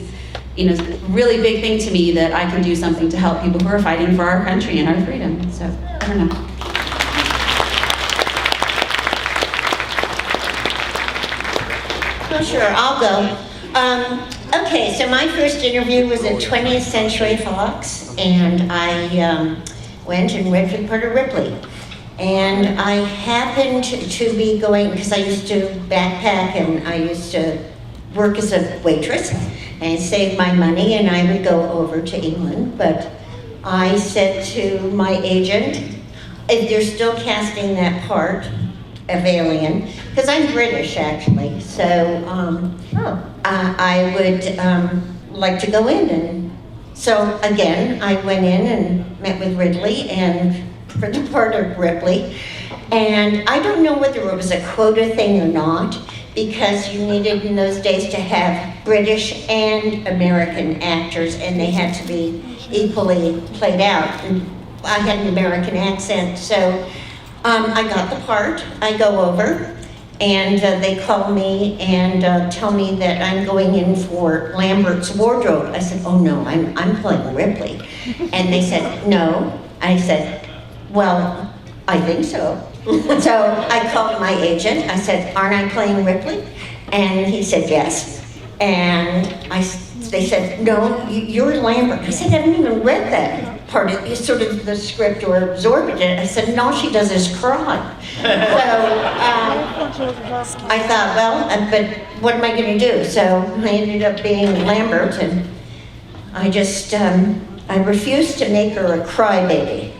E: really big thing to me that I can do something to help people who are fighting for our country and our freedom. So, I don't know.
B: Oh, sure, I'll go. Okay, so my first interview was at 20th Century Fox, and I went and read Reporter Ripley. And I happened to be going, because I used to backpack and I used to work as a waitress and save my money, and I would go over to England. But I said to my agent, if they're still casting that part of alien, because I'm British actually, so I would like to go in. And so again, I went in and met with Ridley and for the part of Ripley. And I don't know whether it was a quota thing or not, because you needed in those days to have British and American actors, and they had to be equally played out. And I had an American accent, so I got the part. I go over, and they call me and tell me that I'm going in for Lambert's wardrobe. I said, oh no, I'm playing Ripley. And they said, no. I said, well, I think so. So I called my agent. I said, aren't I playing Ripley? And he said, yes. And they said, no, you're Lambert. I said, I haven't even read that part of sort of the script or absorbed it. I said, and all she does is cry. So I thought, well, but what am I going to do? So I ended up being Lambert, and I just, I refused to make her a crybaby.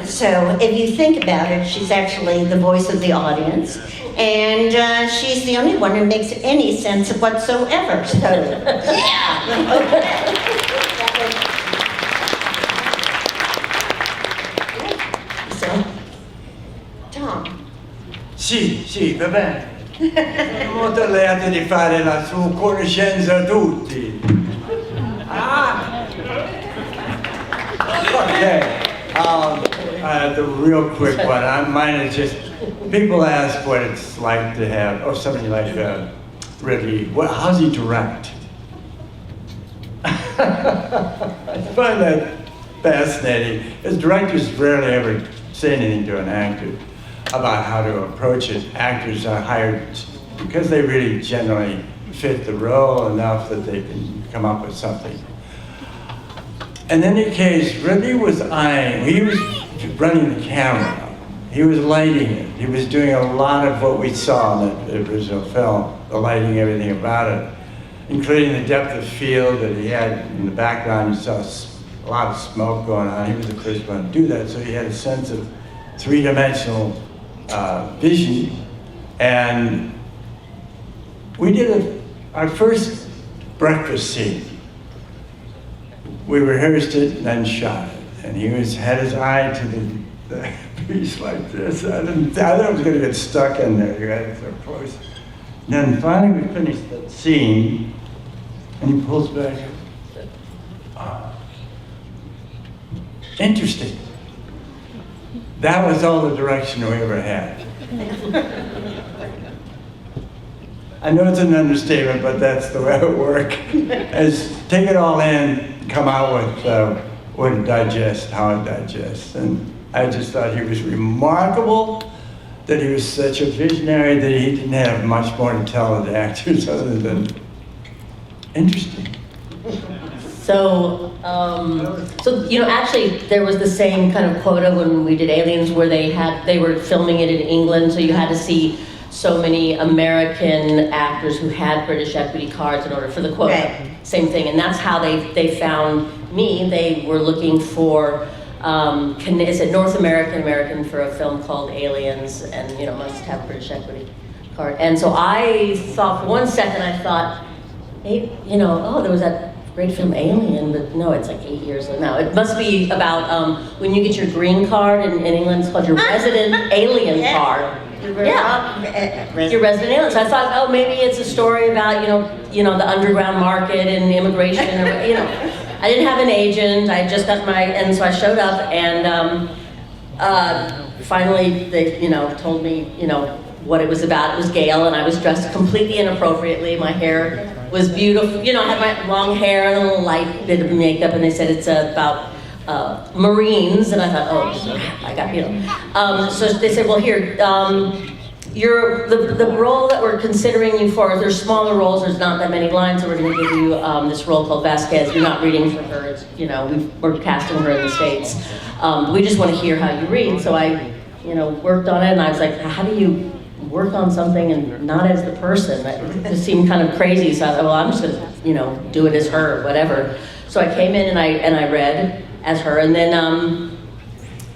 B: So if you think about it, she's actually the voice of the audience, and she's the only one who makes any sense whatsoever. So, yeah. So, Tom.
G: Sì, va bene. Molto lieto di fare la sua conoscenza a tutti. Okay, the real quick one. Mine is just, people ask what it's like to have, somebody like Ridley, how's he direct? I find that fascinating. As directors rarely ever say anything to an actor about how to approach it. Actors are hired because they really generally fit the role enough that they can come up with something. In any case, Ridley was eyeing, he was running the camera, he was lighting it, he was doing a lot of what we saw in the original film, the lighting, everything about it, including the depth of field that he had in the background. You saw a lot of smoke going on. He was the first one to do that, so he had a sense of three-dimensional vision. And we did our first breakfast scene. We rehearsed it and then shot it. And he had his eye to the piece like this. I thought it was going to get stuck in there. You had it so close. And then finally we finished that scene, and he pulls back. Interesting. That was all the direction we ever had. I know it's an understatement, but that's the way it works. Is take it all in, come out with what it digests, how it digests. And I just thought he was remarkable, that he was such a visionary, that he didn't have much more to tell the actors other than interesting.
F: So, actually, there was the same kind of quota when we did Aliens, where they were filming it in England, so you had to see so many American actors who had British equity cards in order for the quota.
B: Right.
F: Same thing, and that's how they found me. They were looking for, is it North American for a film called Aliens, and must have British equity card. And so I thought, for one second, hey, there was that great film Alien, but no, it's like 8 years now. It must be about when you get your green card in England, it's called your resident alien card. Your resident alien. So I thought, oh, maybe it's a story about the underground market and immigration, or I didn't have an agent. I just got and so I showed up, and finally they told me what it was about. It was Gail, and I was dressed completely inappropriately. My hair was beautiful. I had my long hair and a little light bit of makeup, and they said it's about Marines, and I thought, oh, I got so they said, well, here, the role that we're considering you for, there's smaller roles, there's not that many lines, so we're going to give you this role called Vasquez. You're not reading for her, it's, we're casting her in the States. We just want to hear how you read. So I, worked on it, and I was like, how do you work on something and not as the person? It just seemed kind of crazy, so I thought, well, I'm just going to, do it as her, whatever. So I came in and I read as her, and then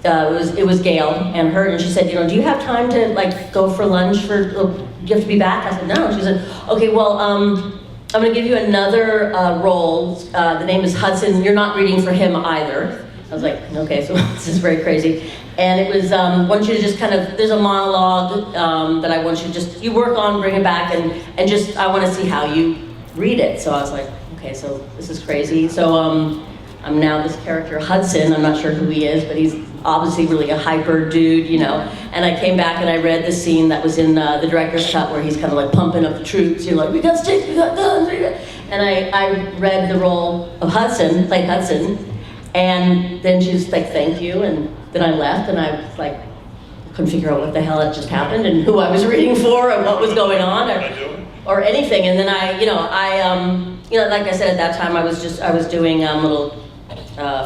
F: it was Gail and her, and she said, do you have time to go for lunch do you have to be back? I said, no. She said, okay, well, I'm going to give you another role. The name is Hudson. You're not reading for him either. I was like, okay, so this is very crazy. And it was, I want you to just there's a monologue that I want you to you work on, bring it back, and just, I want to see how you read it. So I was like, okay, so this is crazy. So I'm now this character, Hudson. I'm not sure who he is, but he's obviously really a hyper dude, And I came back and I read the scene that was in the director's cut where he's kind of pumping up the troops. We got sticks, we got guns, and I read the role of Hudson, played Hudson, and then she was like, thank you, and then I left, and I was couldn't figure out what the hell had just happened and who I was reading for and what was going on or anything. And then I like I said, at that time I was doing little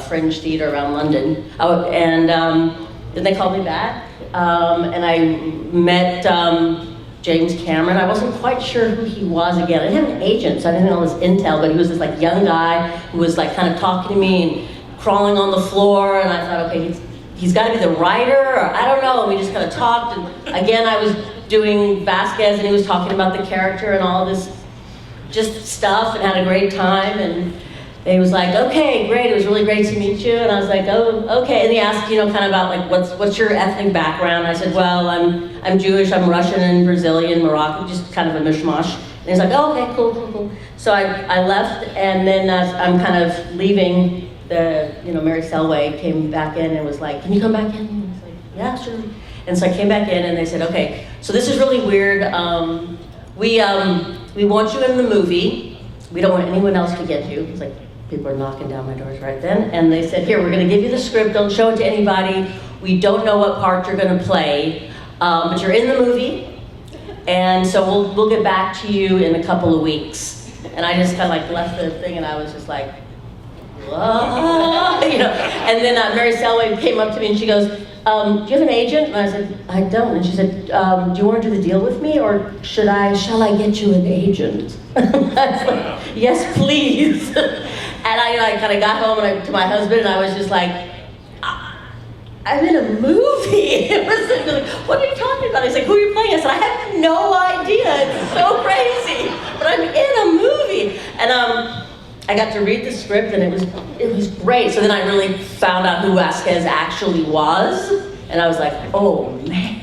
F: fringe theater around London, and then they called me back, and I met James Cameron. I wasn't quite sure who he was again. I didn't have an agent, so I didn't know his intel, but he was this young guy who was kind of talking to me and crawling on the floor, and I thought, okay, he's got to be the writer, or I don't know. And we just kind of talked, and again, I was doing Vasquez, and he was talking about the character and all this just stuff, and had a great time, and he was like, okay, great, it was really great to meet you. And I was like, oh, okay. And he asked, kind of about what's your ethnic background? I said, well, I'm Jewish, I'm Russian and Brazilian, Moroccan, just kind of a mishmash. And he's like, oh, okay, cool. So I left, and then I'm kind of leaving. Mary Selway came back in and was like, can you come back in? And I was like, yeah, sure. And so I came back in, and they said, okay, so this is really weird. We want you in the movie. We don't want anyone else to get you. It's like, people are knocking down my doors right then. And they said, here, we're going to give you the script. Don't show it to anybody. We don't know what part you're going to play, but you're in the movie. And so we'll get back to you in a couple of weeks. And I just kind of left the thing, and I was just like, whoa, And then Mary Selway came up to me, and she goes, do you have an agent? And I said, I don't. And she said, do you want to do the deal with me, or shall I get you an agent? I was like, yes, please. And I kind of got home to my husband, and I was just like, I'm in a movie. It was like, what are you talking about? He's like, who are you playing? I said, I have no idea. It's so crazy, but I'm in a movie. And I got to read the script, and it was great. So then I really found out who Vasquez actually was, and I was like, oh man,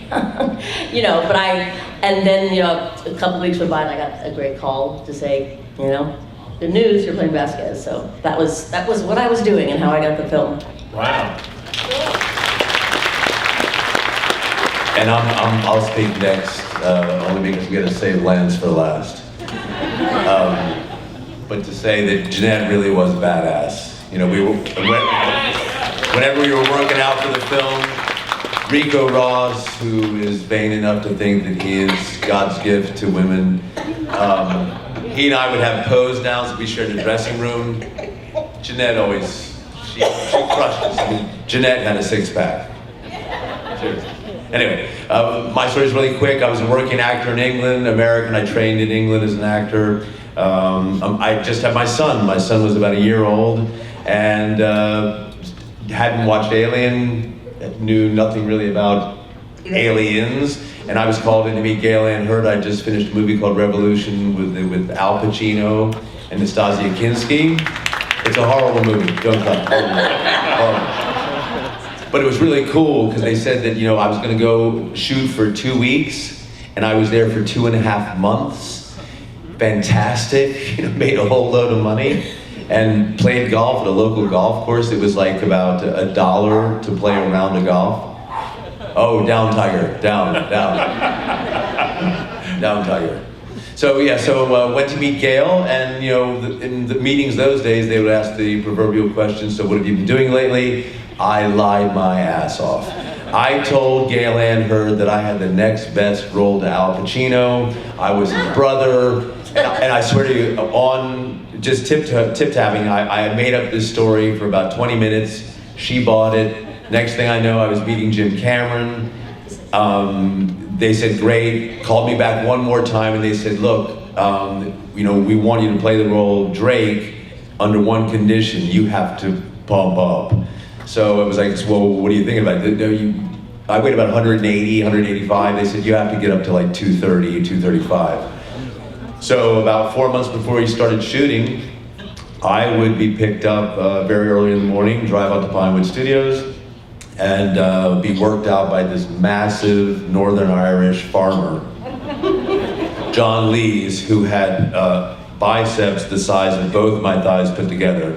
F: and then a couple weeks went by, and I got a great call to say, good news, you're playing Vasquez. So that was what I was doing and how I got the film.
A: Wow.
H: And I'll speak next, only because we got to save Lance for last. But to say that Jenette really was badass. You know, whenever we were working out for the film, Rico Ross, who is vain enough to think that he is God's gift to women, he and I would have pose downs if we shared a dressing room. Jenette always, she crushed us. I mean, Jenette had a six-pack. Seriously. Anyway, my story is really quick. I was a working actor in England, American. I trained in England as an actor. I just had my son. My son was about a year old and hadn't watched Alien, knew nothing really about aliens. And I was called in to meet Gail Ann Hurd. I just finished a movie called Revolution with Al Pacino and Nastasia Kinski. It's a horrible movie. Don't come. Horrible. But it was really cool because they said that, you know, I was going to go shoot for 2 weeks, and I was there for 2.5 months. Fantastic. You know, made a whole load of money, and played golf at a local golf course. It was like about $1 to play a round of golf. Oh, down Tiger, down, Tiger. So yeah, went to meet Gail, and you know, in the meetings those days, they would ask the proverbial question, so what have you been doing lately? I lied my ass off. I told Gail Ann Hurd that I had the next best role to Al Pacino. I was his brother, and I swear to you, on just tip-tapping, I made up this story for about 20 minutes. She bought it. Next thing I know, I was meeting Jim Cameron. They said, great, called me back one more time, and they said, look, you know, we want you to play the role of Drake under one condition: you have to pump up. So it was like, well, what are you thinking about? I weighed about 180, 185. They said, you have to get up to like 230, 235. So about 4 months before he started shooting, I would be picked up very early in the morning, drive out to Pinewood Studios, and be worked out by this massive Northern Irish farmer, John Lees, who had biceps the size of both my thighs put together.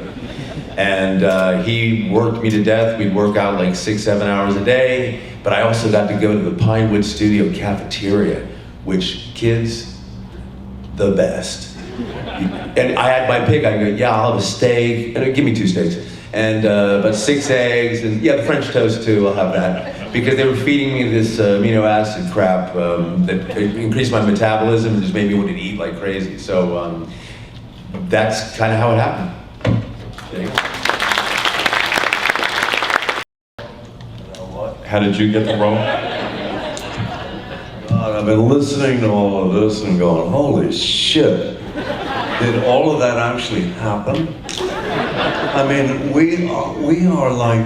H: And he worked me to death. We'd work out like 6-7 hours a day, but I also got to go to the Pinewood Studio cafeteria, which, kids, the best. And I had my pick. I go, yeah, I'll have a steak, and give me 2 steaks. And about 6 eggs, and yeah, the French toast too, I'll have that. Because they were feeding me this amino acid crap that increased my metabolism and just made me want to eat like crazy. So that's kind of how it happened.
A: How did you get the role?
C: God, I've been listening to all of this and going, holy shit. Did all of that actually happen? I mean, we are like,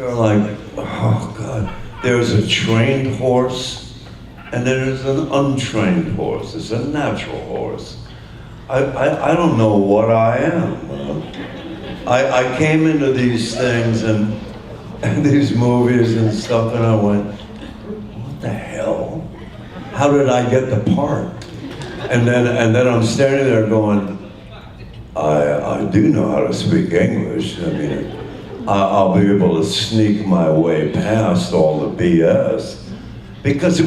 C: oh God, there's a trained horse and there's an untrained horse. It's a natural horse. I don't know what I am. I came into these things and these movies and stuff, and I went, what the hell? How did I get the part? And then I'm standing there going, I do know how to speak English. I mean, I'll be able to sneak my way past all the BS. Because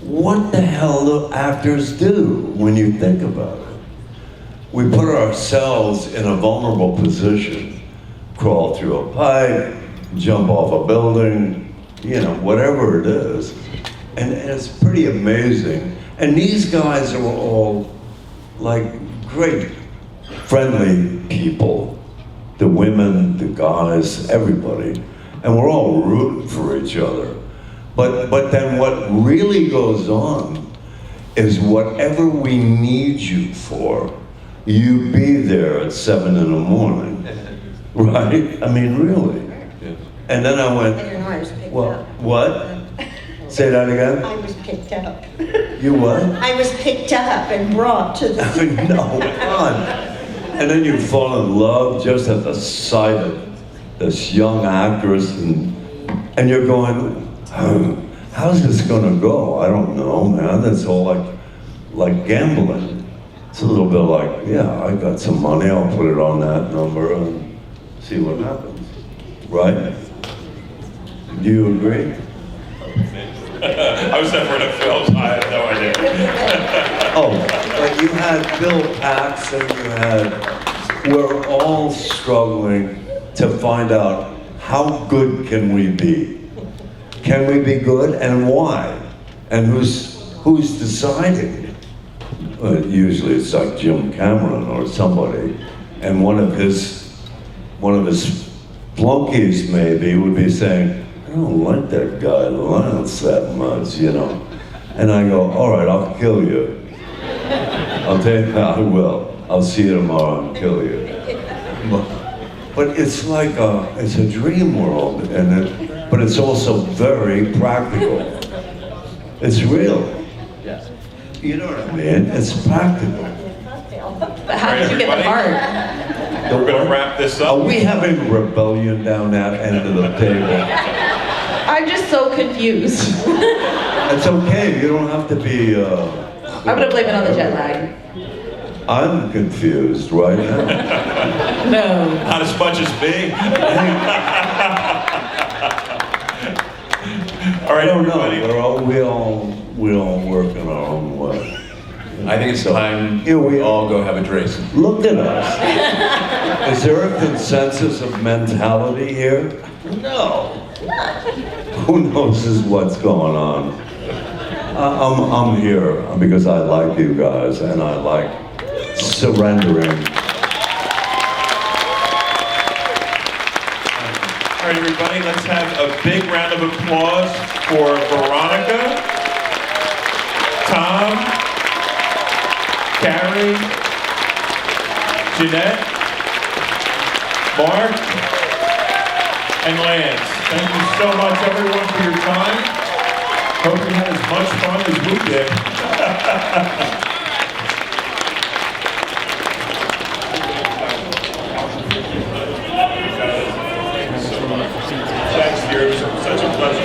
C: what the hell do actors do when you think about it? We put ourselves in a vulnerable position, crawl through a pipe, jump off a building, you know, whatever it is. And it's pretty amazing. And these guys are all like great, friendly people. The women, the guys, everybody. And we're all rooting for each other. But then what really goes on is whatever we need you for, you be there at 7 in the morning, right? I mean, really.
H: Yeah.
C: And then I went,
B: I don't know, I was picked
C: well,
B: up.
C: what? Say that again?
B: I was picked up.
C: You what?
B: I was picked up and brought to the...
C: No, God. And then you fall in love just at the sight of this young actress, and you're going, how's this gonna go? I don't know, man. It's all like gambling. It's a little bit like, yeah, I got some money, I'll put it on that number and see what happens, right? Do you agree?
A: I was never in a film, I have no idea.
C: Oh, but you had Bill Paxton, we're all struggling to find out how good can we be? Can we be good and why? And who's deciding? Usually it's like Jim Cameron or somebody, and one of his flunkies maybe would be saying, I don't like that guy Lance that much, you know. And I go, all right, I'll kill you. I will. I'll see you tomorrow and kill you. But it's like it's a dream world, but it's also very practical. It's real.
J: Yes.
C: You know what I mean? It's practical.
E: But how did you get the part?
A: We're gonna wrap this
C: Are
A: up.
C: we having rebellion down that end of the table?
E: I'm just so confused.
C: It's okay. You don't have to be.
E: I'm gonna blame it on the jet lag.
C: I'm confused right now.
E: No.
A: Not as much as me. All right,
C: I don't know.
A: everybody.
C: We all work in our own way.
H: I think it's time
C: Here we
H: we
C: are.
H: all go have a drink.
C: Look at us. Is there a consensus of mentality here? No. Who knows what's going on? I'm here because I like you guys and I like surrendering.
A: All right, everybody, let's have a big round of applause for Veronica, Tom, Carrie, Jenette, Mark, and Lance. Thank you so much, everyone, for your time. Hope you had as much fun as we did. Thanks, dear. It was such a pleasure.